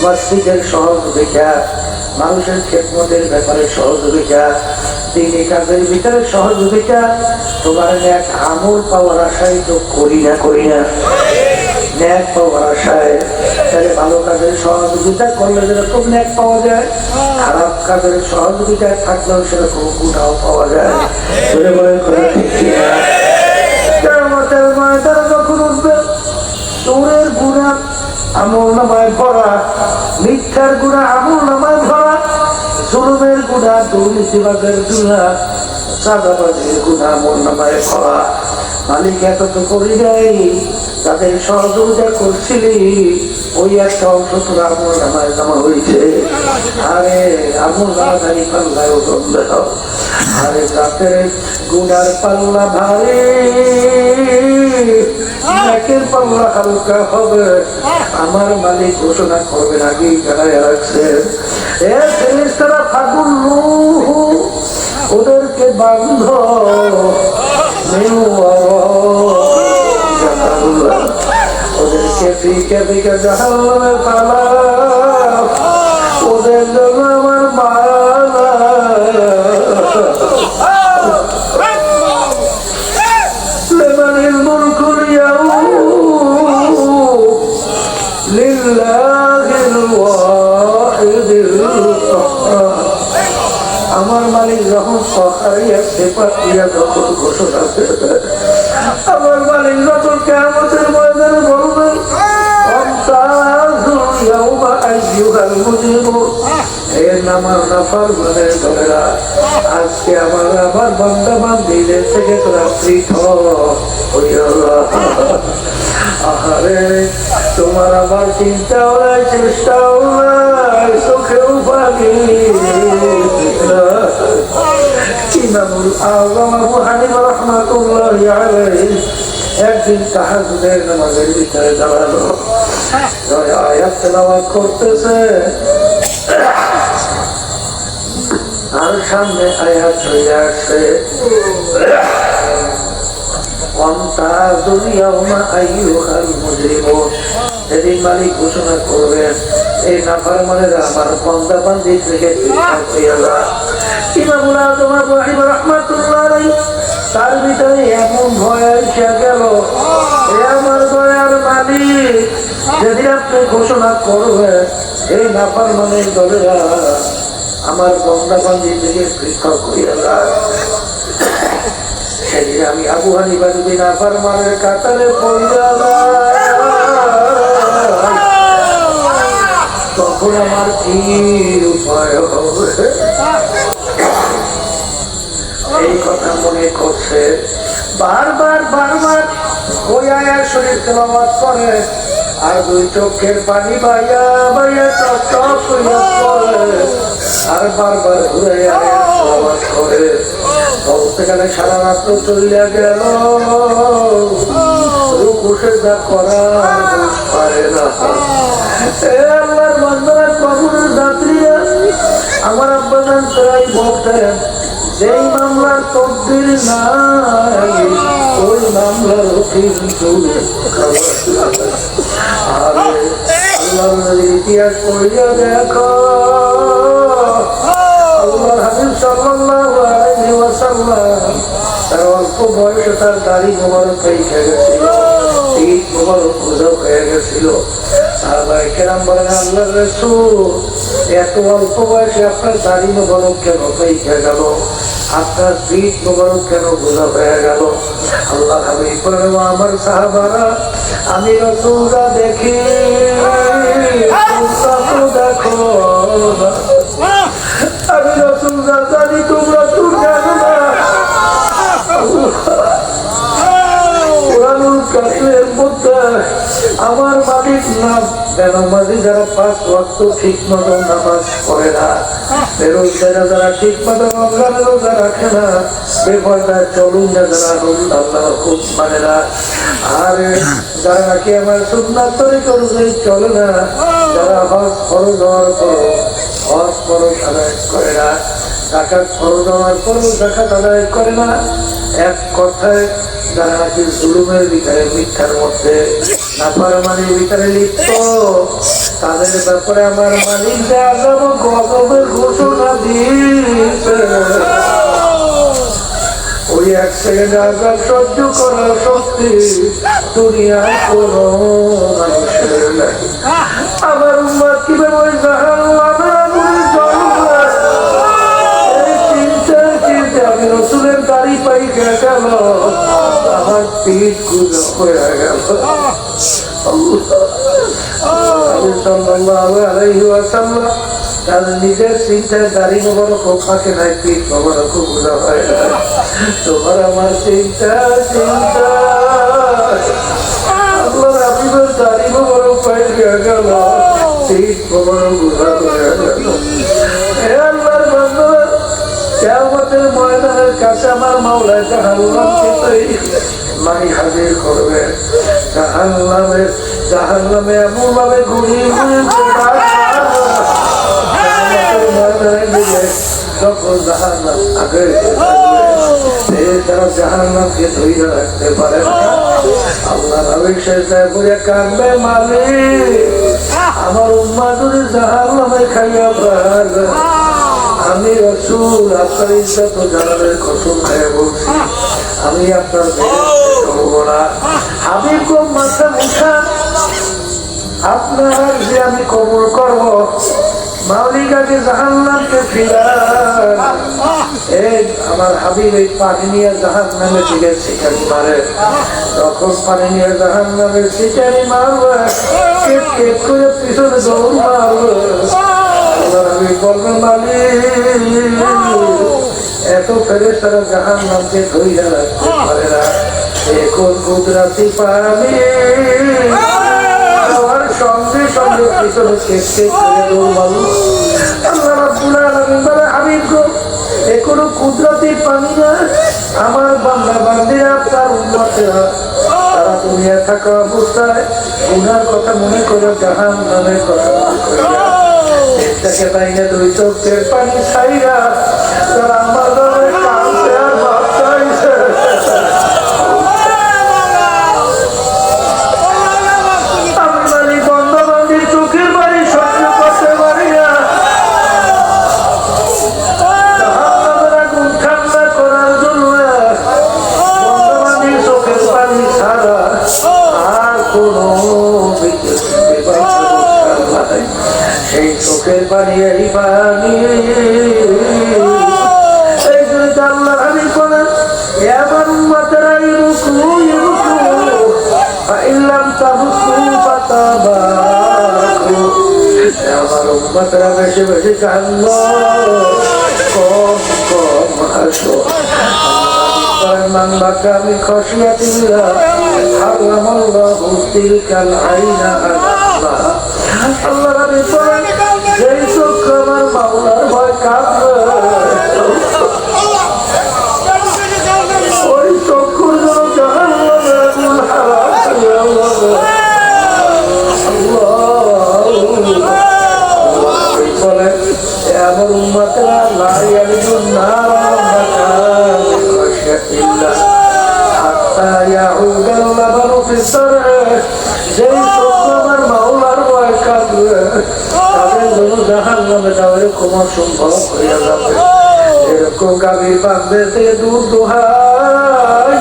মসজিদের সহযোগিতা, মানুষের খেদমতের ব্যাপারে সহযোগিতা, দিনে কাজের ভিতরে সহযোগিতা তোমার ন্যাক আমল পাওয়ার আশায় তো করি না ন্যাক পাওয়ার আশায়। তাহলে ভালো কাজের সহযোগিতা করলে যেরকম ন্যাক পাওয়া যায়, খারাপ কাজের সহযোগিতায় থাকলেও সেরকম গুণাও পাওয়া যায়। কিয়ামতের ময়দানে যখন উঠবে, চোরের গুণা আমল নামায় ভরা, মিথ্যার গুণা আমল নামায় ভরা, জুলুমের গুণা, দুর্নীতিবাদের গুণা, চাঁদাবাজির গুণা আমল নামায় ভরা। মালিক এত তো করি নাই, তাদের সহযোগিতা করছিলি, ওই একটা অংশ তোর আমল নামায় জমা হয়েছে। আরে আমল নামাধারী পাল্লায় ওজন দাও, আরে তাদের গুণার পাল্লা ভারী, নাকের পাল্লা হালকা হবে। আমার মালিক ঘোষণা করবেন আগেই জানাই রাখছে, এ ফেরেশতারা ফাগুন ওদেরকে বান্ধ, ওদেরকে ফিকে ফিকে জাহান্নামে পালা, ওদের জন্য আমার মায়া লিমানিল মুলকুল ইয়াউম লিল্লাহিল ওয়াহিদিল কাহ্হার। আমার মালিক যখন সহারিয়া সেপাত দিয়া যখন ঘোষণা দেবে, আমার মালিক যখন কিয়ামতের ময়দানে বলবেন, আমতাযুল ইয়াউমা আইয়ুহাল মুজরিমুন, হে নাফরমানের দলেরা, আজকে আমার বান্দা বান্দীদের থেকে তোরা পৃথক হইয়া যা। আহারে তোমার আমার চিন্তাও নাই, চেষ্টাও নাই, চোখেও পানি। ইমামুল আযম আবু হানিফা রাহমাতুল্লাহি আলাইহি একদিন তাহাজ্জুদের নামাজের ভিতরে দাঁড়ালো, আয়াত তেলাওয়াত করতেছে, আর সামনে আয়াত চলে আসছে, সেদিন মালিক ঘোষণা করবেন, এই নাফরমানেরা আমার বান্দা বান্দী থেকে পৃথক হইয়া যায়। ইমামুল আযম আবু হানিফা রাহমাতুল্লাহি আলাইহি তার ভিতরে এমন ভয় এসে গেল, এ আমার দয়ার মালিক, যেদিন আপনি ঘোষণা করবেন এই নাফরমানের দলেরা আমার বান্দা বান্দী থেকে পৃথক হইয়া যায়, সেদিন আমি আবু হানিফা যদি নাফরমানের কাতারে পড়িয়া যায়, তখন আমার কি উপায় হবে? এই কথা মনে করছে, বারবার ওই আয়াত শরীফ তেলাওয়াত করে, আর দুই চোখের পানি বাইয়া বাইয়া টপ টপ কইরা পড়ে, আর বারবার ঘুরে আয়াত তেলাওয়াত করে। বলতে গেলে সারা রাত্র চলিয়া গেল, রুকু সিজদা করা পারে না। আল্লাহর বান্দারা, কবরের যাত্রীরা, আমার আব্বাজান প্রায় বলতেন, যেই মামলার তকদির নাই ওই মামলার উকিল আল্লাহর ইতিহাস পড়িয়া দেখো, আল্লাহর হাবিব সাল্লাল্লাহু আলাইহি ওয়াসাল্লাম তার অল্প বয়সে তার দাড়ি মোবারক হয়ে গেছিল, পিঠ মোবারক উজব হয়ে গেছিল। সাহাবায়ে কেরাম বলেন, আল্লাহর রাসূল এত অল্প বয়সে আপনার দাড়ি মোবারক কেন হয়ে গেল, আপনার পিঠ মোবারক কেন উজব হয়ে গেল? আল্লাহ হাবিব বলেন, আমার সাহাবারা, আমি রাসূলরা দেখি, তোমরা তো দেখো, আমি রাসূলরা জানি, তোমরা তো জানো না। আমার মালিক নাম বেনামাজি যারা 5 ওয়াক্ত ঠিক মতো নামাজ পড়ে না, বেরোজগারা যারা ঠিক মতো রমজানের রোজা রাখে না, বেপরদায় চলুন না যারা আল্লাহর হুকুম মানে না, আর যারা নাকি আমার সুন্নাত তরিকা অনুযায়ী চলে না, যারা হজ ফরজ হওয়ার পর হজ ফরজ আদায় করে না, যাকাত ফরজ হওয়ার পর যাকাত আদায় করে না, এক কথায় যারা নাকি জুলুমের ভিতরে, মিথ্যার মধ্যে, নাফরমানির ভিতরে লিপ্ত, তাদের ব্যাপারে আমার মালিক আযাব গজবের ঘোষণা দিয়েছে। এক সেকেন্ড আঘাত সহ্য করার শক্তি দুনিয়ায় কোনো মানুষের নাই। আমার উম্মত কিভাবে জাহান্নামের আগুনে জ্বলবে এই চিন্তায় চিন্তায় আমি রাসূলের দাড়ি পাই গেল, আমার পিঠ গুলো হয়ে গেল। আমি সাল্লাল্লাহু আলাইহি ওয়াসাল্লাম তার নিজের চিন্তায় দাড়ি মোবারক ফাঁকে নাই, পিঠ মোবারক গুলো হয় না। তোমার আমার চিন্তা চিন্তা আল্লাহর হাবিবের দাড়ি মোবারক পাই গেল, পিঠ মোবারক গুলো হয়ে গেল। হে আল্লাহর বান্দা, কিয়ামতের ময়দানের কাছে আমার মাওলা জাহান্নামকে মাই হাজির করবে। জাহান্নামে এমন ভাবে ঘুরিয়ে যখন জাহান্নাম আগে তারা জাহান্নামকে ধৈর্য রাখতে পারে না। আল্লাহ নবী শেষদায় করে কাঁদবে, মালিক আমার উম্মাহ যদি জাহান্নামে খাইয়া ফেলে, আমি রাসূল আপনার ইজ্জত ও জালালের কসম খেয়ে বলছি আমি আপনার করবো না। হাবিব গো মাথা উঠা, আপনার যে আমি কবুল করব। মালিক আগে জাহান্নামকে ফিরান। এই আমার হাবিব এই পানি নিয়ে জাহান্নামের দিকে শিকারি মারে, তখন পানি নিয়ে জাহান্নামের শিকারি মারবে, কেট কেট করে পিছনে দৌড় মারবে। আমি বলবো মালিক এত ফেরেশতারা জাহান্নামকে ধইরা রাখতে পারে না, এখন কুদরতি পানি আমার সঙ্গে সঙ্গে পিছনে কেট কেট করে দৌড় মারবে। আল্লাহ রাব্বুল আলামিন বলে, হাবিব গো এ কোনো কুদরতি পানি না, আমার বান্দা বান্দিরা তার উম্মতেরা তারা দুনিয়া থাকা অবস্থায় গুনার কথা মনে করে জাহান্নামের কথা মনে করে এটাকে বাইরে দুই চোখের পানি ছাইরা তারা আমার দলে কাঁদছে আর ভাবছে। আমি মানে বন্ধা বান্দির চোখের পানি সহ্য করতে পারি না, জাহান্নামের আগুন ঠান্ডা করার জন্য বন্ধা বান্দির চোখের পানি ছাড়া আর কোনো এই চোখের পানি এই পানি এই জন্য আল্লাহ হাবিব বলেন, এবার উম্মতেরা ইরুকু ইরুকু ফাইল্লাম তাবুকু ফাতাবাকু। আমার উম্মতেরা বেশি বেশি কাঁদো, কম কম হাসো। মান বাকা মিন খাশিয়াতিল্লাহ হারামাল্লাহু তিলকাল আইনা আল্লাহ। আল্লাহ রাব্বুল বলেন, যেই চোখ আমার মাওলার ভয় কাঁদবে ওই চক্ষুর জন্য জাহান্নামের আগুন হারাম হয়ে যাবে। আল্লাহ বলেন, আমার উম্মতেরা লা ইয়ালিদুন নার বাকা মিন খাশিয়াতিল্লাহ হাত্তা ইয়াউদাল লাবানু ফিস সারহ। যেই চোখ আমার মাওলার ভয় কাঁদবে তাদের জন্য জাহান্নামে যাওয়া এরকম অসম্ভব হয়ে যাবে। এরকম গাভীর বান্ধে থেকে দূর দোহাই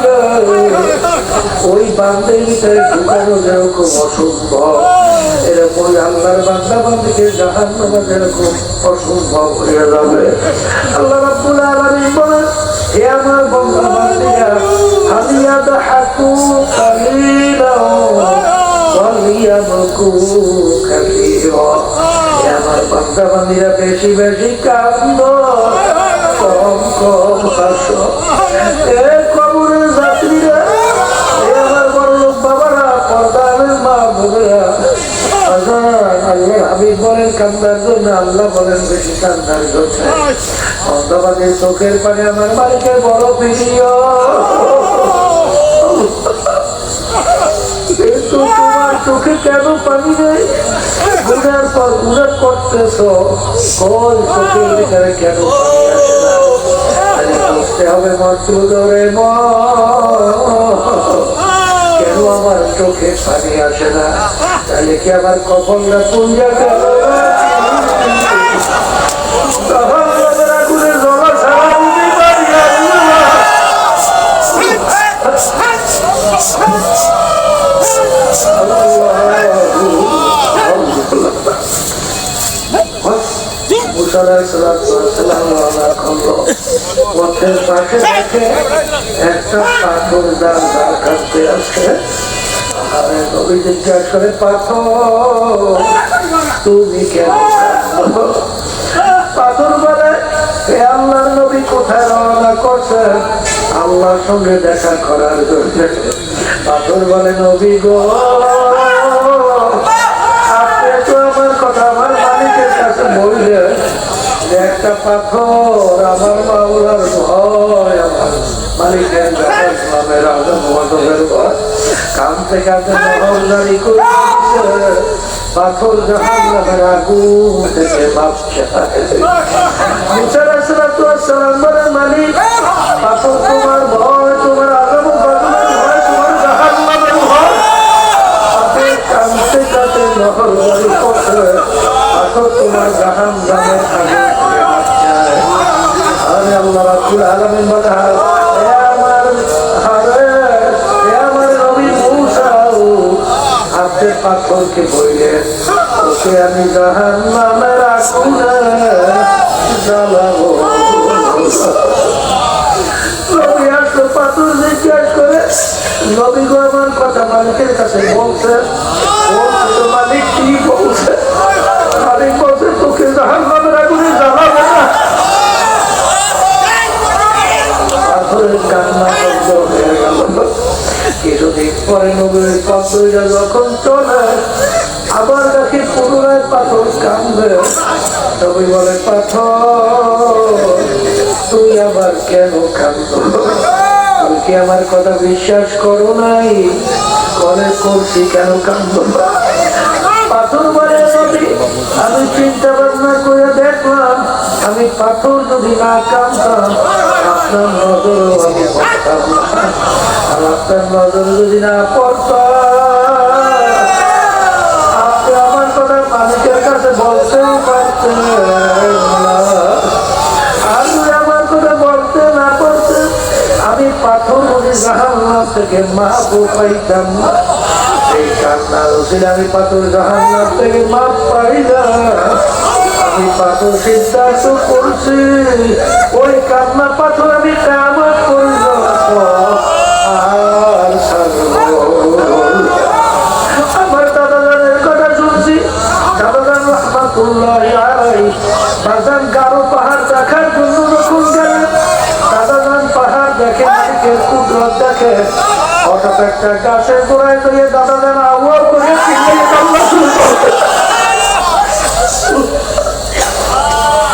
ওই বান্ধের ভিতরে ঢুকানো যেরকম অসম্ভব, এরকম আল্লাহর বান্দা বান্দিকে জাহান্নামে যেরকম অসম্ভব হয়ে যাবে। আল্লাহ রাব্বুল আলামিন বলেন, হে আমার বান্দা বান্দিরা, হালিয়া দাহাকু কালিলাও ওয়ালিয়াবকু কাসীরা। আমার বান্দা বান্দিরা বেশি বেশি কাঁদো, কম কম হাসো। এ কবরের যাত্রীরা, এ আমার বড় লোক বাবারা, পর্দানের মা বোনেরা, আল্লাহ হাবিব বলেন কান্দার জন্য, আল্লাহ বলেন বেশি কান্দার জন্য। অন্ধবাদের চোখের পানি আমার মালিকের বড় প্রিয়। কিন্তু তোমার চোখে কেন পানি নেই? গুনার পর গুনাহ করতেছ, কোন চোখের ভিতরে কেন পানি আসে না? আরে বুঝতে হবে মজুদরে কেন আমার চোখে পানি আসে না? তাহলে কি আমার কপালটা কোন জায়গায়? সালাম রওনা করলো। পথের পাশে দেখে একটা পাথর যার কাঁদতে আছে। আরে নবী জিজ্ঞাসা করে, পাথর তুমি কেন কাঁদো? পাথর বলে, হে আল্লাহর নবী কোথায় রওনা করছেন? আল্লাহর সঙ্গে দেখা করার জন্য। পাথর বলে, নবী গো, আপনি তো আমার কথা আমার মালিকের কাছে বললেন যে একটা পাথর আমার মাওলার ভয়, আমার মালিকের জাহান্নামের আগুনের ভয়। কাঁদতে কাঁদতে মহল্লারি করে পাথর জাহান্নামের আগুন থেকে বাঁচছে। মুসা আলাইহিস সালাম বলেন, মালিক পাথর তোমার ভয়, তোমার আগুন ভয়, তোমার জাহান্নামের ভয়। কাঁদতে কাঁদতে মহল্লারি করছে পাথর তোমার জাহান্নামের আগুন থেকে বাঁচছে। আরে আল্লাহ রাব্বুল আলামিন বলে, পাথরকে বললেন, ওকে আমি জাহান্নামের আগুনে জ্বালাবো। নবী আসলো, পাথর জিজ্ঞাসা করে, নবী গো আমার কথা মালিকের কাছে বলছেন? বলছে, মালিক কি বলছে? মালিক বলছে তোকে জাহান্নামের আগুনে জ্বালাবো না। পাথরের কান্না বন্ধ হয়ে গেল। কিছুদিন পরে নবীর পাথরটা যখন চলে, আবার দেখি পুনরায় পাথর কাঁদবে। নবী বলে, পাথর তুই আবার কেন কাঁদো? তুই কি আমার কথা বিশ্বাস করো নাই? কলে করছি, কেন কাঁদো? পাথর বলে, নবী আমি চিন্তা ভাবনা করে দেখলাম, আমি পাথর যদি না কাঁদতাম আপনার নজরও আমি পড়তাম না। আর আপনার নজর যদি না পড়তাম আপনি আমার কথা মালিকের কাছে বলতেও পারতেন না। আর যদি আমার কথা বলতে না পারতেন আমি পাথর যদি জাহান্নাম থেকে মাপ পাইতাম না। এই কান্না রসিল আমি পাথর জাহান্নাম থেকে মাপ পাই না। আমি পাথর সিদ্ধান্ত করছি, ওই কান্না পাথর আমি কিয়ামত পর্যন্ত আর আমার দাদাদের কথা শুনছি। দাদাদান রহমাতুল্লাহি আলাইহি বাজান গারো পাহাড় দেখার জন্য যখন গেলেন, দাদাদান পাহাড় দেখে, মালিকের কুদরত দেখে, হঠাৎ একটা গাছের গোড়ায় গিয়ে দাদাদান আওয়াজ করে চিল্লিয়ে কান্না শুরু করলেন।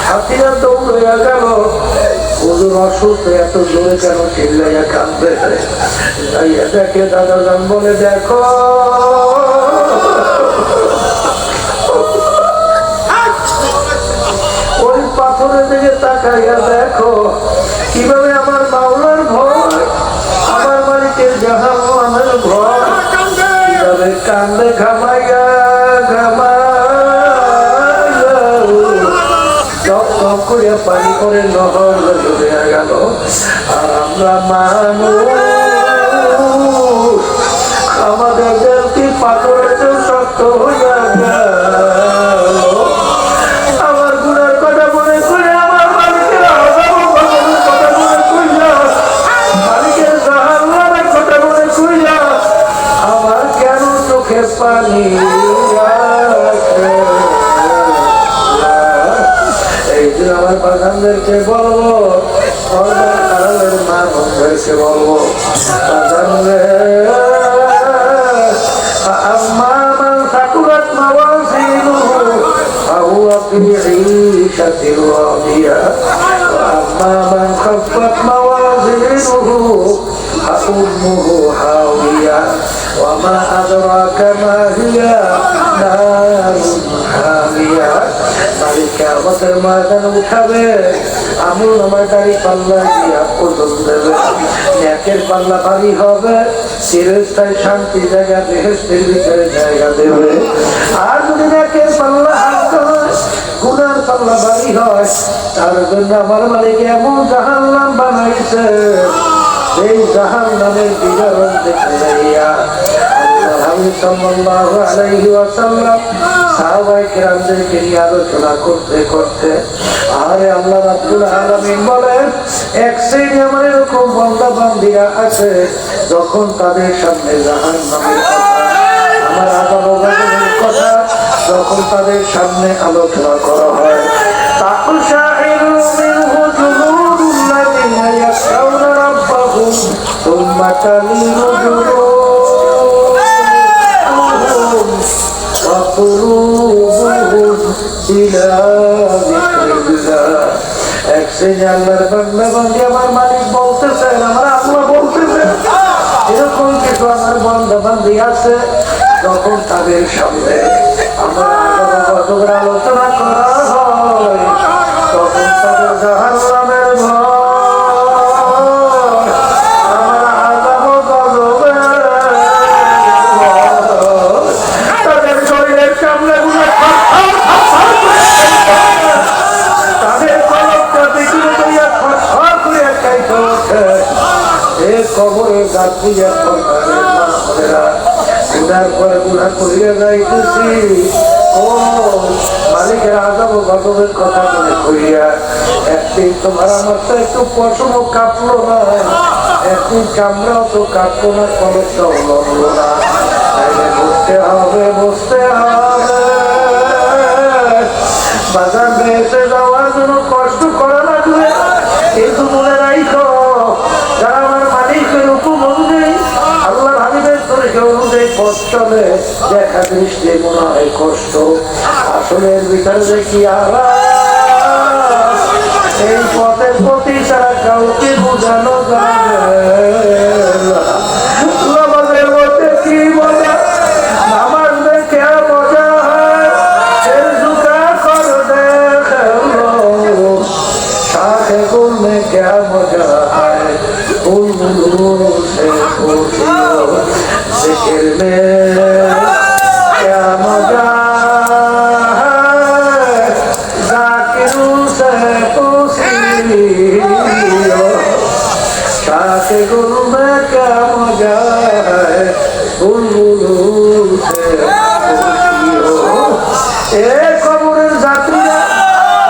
হাতিরা দৌড়ে গেল, হুজুর অসুস্থ, এত জোরে কেন চিল্লাইয়া কাঁদবে? দেখে দাদাজান বলে, দেখো ওই পাথরের দিকে তাকাইয়া দেখো কিভাবে আমার মাওলার ভয়, আমার মালিকের জাহান্নামের ভয়, কিভাবে কান্দে ঘামাইয়া করিয়া পানি করে নহর চলে গেল। আর আমরা মানুষ, আমাদের দেশটি পাথরের শক্ত হইয়া গেল। আমার গুণের কথা মনে করে, আমার মালিকের কথা মনে করিয়া, মালিকের জাহান্নামের কথা মনে করিয়া আমার কেন চোখে পানি আসে? আমার বাগানদেরকে বলবো, আড়ালের মা বন্ধুদেরকে বলবো, আম্মান সাকুরাত মাওয়াজিনুহু ফাহুয়া ফি ঈশাতিন রাদিয়া ওয়া আম্মা মান খাফফাত মাওয়াজিনুহু ফাউম্মুহু হাওিয়া ওয়া মা আদরাকা মা হিয়া নারুন হামিয়া। কিয়ামতের ময়দানে উঠাবে, আমল নামার দাড়ি পাল্লা দিয়া ওজন দেবে, নেকের পাল্লা ভারী হবে, চিরস্থায়ী শান্তি জায়গা বেহেশতের ভিতরে জায়গা দেবে। আর যদি নেকের পাল্লা হালকা হয়, গুনার পাল্লা ভারী হয়, তার জন্য আমার মালিক এমন জাহান্নাম বানাইছে, এই জাহান্নামের বিবরণ দেখে যাইয়া আল্লাহ সাল্লাল্লাহু আলাইহি ওয়াসাল্লাম সাহাবায়ে কেরামদেরকে নিয়ে আলোচনা করতে করতে আরে আল্লাহ রাব্বুল আলামিন বলেন এক শ্রেণী আমার এরকম বান্দা বান্দীরা আছে যখন তাদের সামনে জাহান্নামের কথা আমার আযাব ও গজবের কথা যখন তাদের সামনে আলোচনা করা হয় তাকুশাইরু মিনহু জুলুদুল্লাযিনা ইয়াখশাউনা রাব্বাহুম সুম্মা তালিনু জুলুদুহুম ওয়া কুলুবুহুম ইলা যিকরিল্লাহ। এক শ্রেণী আল্লাহর বান্দা বান্দী আমার মালিক বলতেছেন আমার আল্লাহ বলতেছেন এরকম কিছু আমার বান্দা বান্দী আছে যখন তাদের সামনে আমার গজবের আলোচনা করা হয় তখন তাদের জাহান্নামের ভয় আমার আযাব ও গজবের ভয় তাদের শরীরের সামনে তাদের কলবটা পৃথিবী করিয়া খরখর করিয়া খাইতে ওঠে এ কবরে গাছিয়া গুনার পরে গুনাহ করিয়া যাইতেছি ও মালিকের আযাব ও গজবের কথা মনে করিয়া একদিন তোমার আমার তো একটু পশম কাঁপলো না একদিন চামড়াও তো কাঁপলো না কলকটাও লড়লো না তাইলে বসতে হবে বাজার বেঁচে যাওয়ার জন্য কষ্ট করা লাগবে কিন্তু মনে রাখো যারা আমার মালিকের হুকুম অনুযায়ী আল্লাহর হাবিবের তরিকা অনুযায়ী পথ চলে দেখা দৃষ্টি মনে হয় কষ্ট আসলে এর ভিতরে যে কি এই পথের প্রতি তারা কাউকে বোঝানো যাবে নামাজের মধ্যে কি মজা নামাজ দেখে মজা হয় এর ঝুঁকা কর দেখো সাথে গুলনে क्या मजा है से जिक्र में क्या मजा है जाकिरों से पूछियो साथे गुल में क्या मजा है बुलबुलों से पूछियो ए कबरेर যাত্রীরা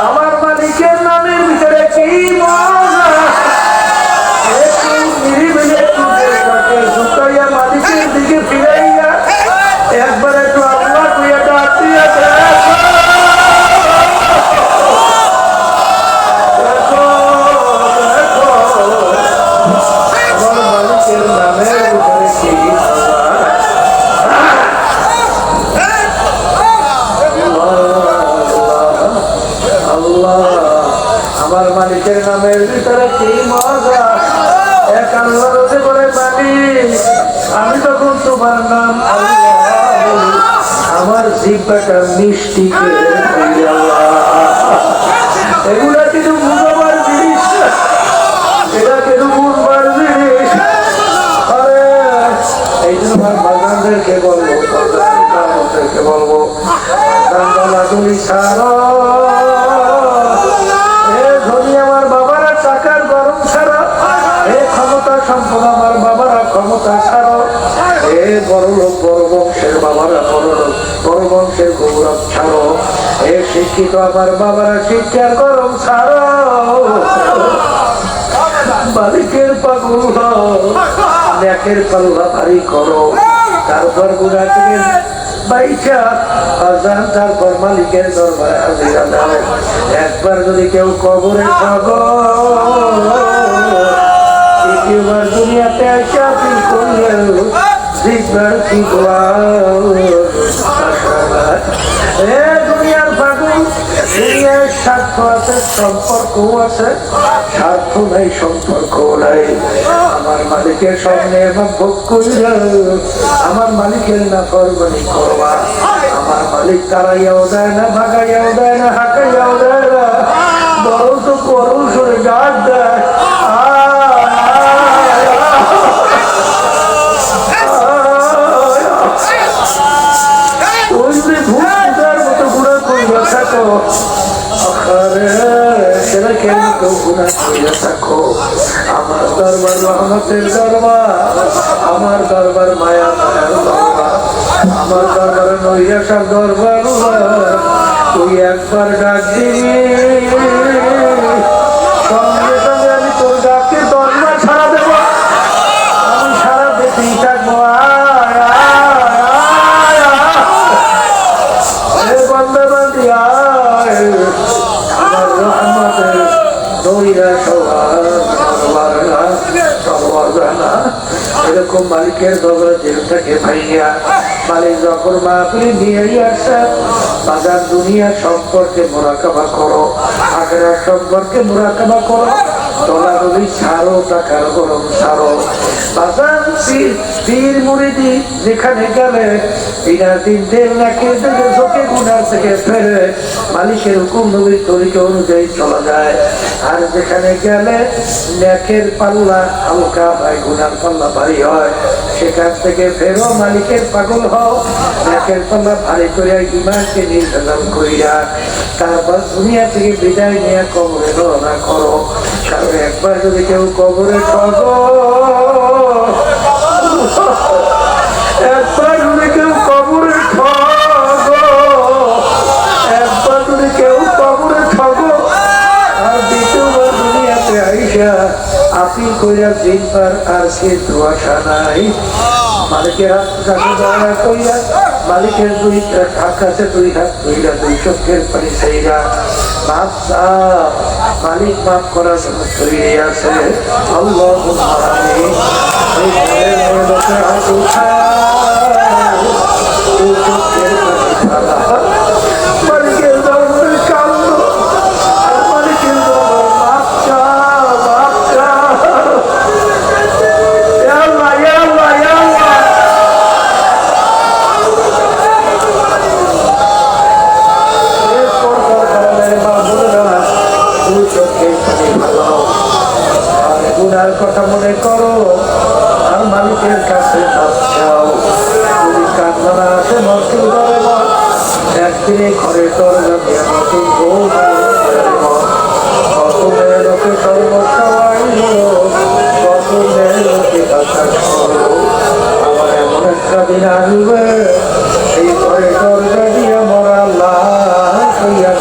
আমার মালিকের নামের ভিতরে কি মজা একটু নিরিবিলি একটু দেখে ঝুঁকাইয়া মালিকের দিকে ফিরাইয়া একবার একটু আল্লাহ কইয়া ডাক দিয়া দেখো আমার মালিকের নামের ভিতরে কি আমার মালিকের নামের ভিতরে কি মজা এক আল্লাহ রোজে বলে মালিক আমি তখন তোমার নাম আল্লাহ আমার জিহ্বাটা মিষ্টি এগুলা কিন্তু বুঝবার জিনিস এটা কিন্তু বুঝবার জিনিস আরে এই জন্য আমার বাগানদেরকে বলবো বলবো তুমি ছাড়ো আমার বাবারা টাকার গরম ছাড়ো এ ক্ষমতা সম্পদ আমার বাবারা ক্ষমতা ছাড়ো এ বড় লোক বড় বংশের বাবারা বড় লোক বড় বংশের গৌরব ছাড়ো এ শিক্ষিত আমার বাবারা শিক্ষার গরম ছাড়ো মালিকের পাগল নেকের পাল্লা ভারী করো তারপর গুণা থেকে বাইচা আজান তারপর মালিকের দরবারে হাজিরা দাও একবার যদি কেউ কবরে থাকো দ্বিতীয়বার দুনিয়াতে আসা ফিল করলেও জিতবার কি দুনিয়ার পাগল দুনিয়ার স্বার্থ আছে সম্পর্ক আছে স্বার্থ নাই সম্পর্ক নাই আমার মালিকের সামনে ভোগ করিল আমার মালিকের না করবানি করবা আমার মালিক তারাইয়াও দেয় না ভাগাইয়াও দেয় না হাঁকাইয়াও দেয় না বড় তো করুন সরে ডাক দেয় আমার দরবার রহমতের দরবার আমার দরবার মায়া মায়ার দরবার আমার দরবারে নৈয়াসার দরবার তুই একবার ডাক দিবি সঙ্গে সঙ্গে আমি তোর ডাকে দরবার ছাড়া দেবো আমি সারা দেখেই থাকবো বন্ধে বান্ধি আয় আমার রহমতের এরকম মালিকের দরবারে জেল থেকে ভাইয়া মালিক যখন মাহফিলে নিয়ে আসে বাজার দুনিয়া সম্পর্কে মোরাকাবা করো আখেরাত সম্পর্কে মোরাকাবা করো দলাদলি ছাড়ো টাকার গরম ছাড়ো বাজার পীর মুরিদি যেখানে গেলে বিনা দিন দেড় লাখের থেকে চোখে গুনার থেকে ফেরে মালিকের হুকুম নবীর তরিকা অনুযায়ী চলা যায় আর যেখানে গেলে ন্যাকের পাল্লা হালকা হয় গুনার পাল্লা ভারী হয় সেখান থেকে ফেরো মালিকের পাগল হও ন্যাকের পাল্লা ভারী করিয়া ইমানকে নির্ধারণ করিয়া তারপর দুনিয়া থেকে বিদায় নিয়ে কবরে রওনা করো কারণ একবার যদি কেউ কবরে ঠগো একবার যদি কেউ কবরে ঠগো একবার যদি কেউ কবরে ঠগো আর দ্বিতীয়বার দুনিয়াতে আইসা আপিল কইরা দিনবার আর সে দোয়াশা নাই মালিকের হাত কাছে দয়া কইরা মালিকের দুই কাছে দুই হাত কইরা দুই চোখের পানি সেইরা মাপ মালিক মাফ করার জন্য তৈরি আছে আল্লাহ হাত উঠা চোখের পানি ফেলা মালিকের দরবারে কান্দ আর মালিকের দরবারে মাপ চা মাপ চা আল্লাহ আল্লাহ আল্লাহ গুনার কথা মনে করো আর মালিকের কাছে যদি কান্না আসে মস্তির ঘরে একদিনে ঘরে দরজা দিয়ে নতুন বউ কত মেয়ে লোকে সর্বসাই কত মেয়ে লোকে বাতাস করো আমার এমন একটা দিন আসবে এই ঘরে দরজা দিয়ে মরা লাশ হইয়া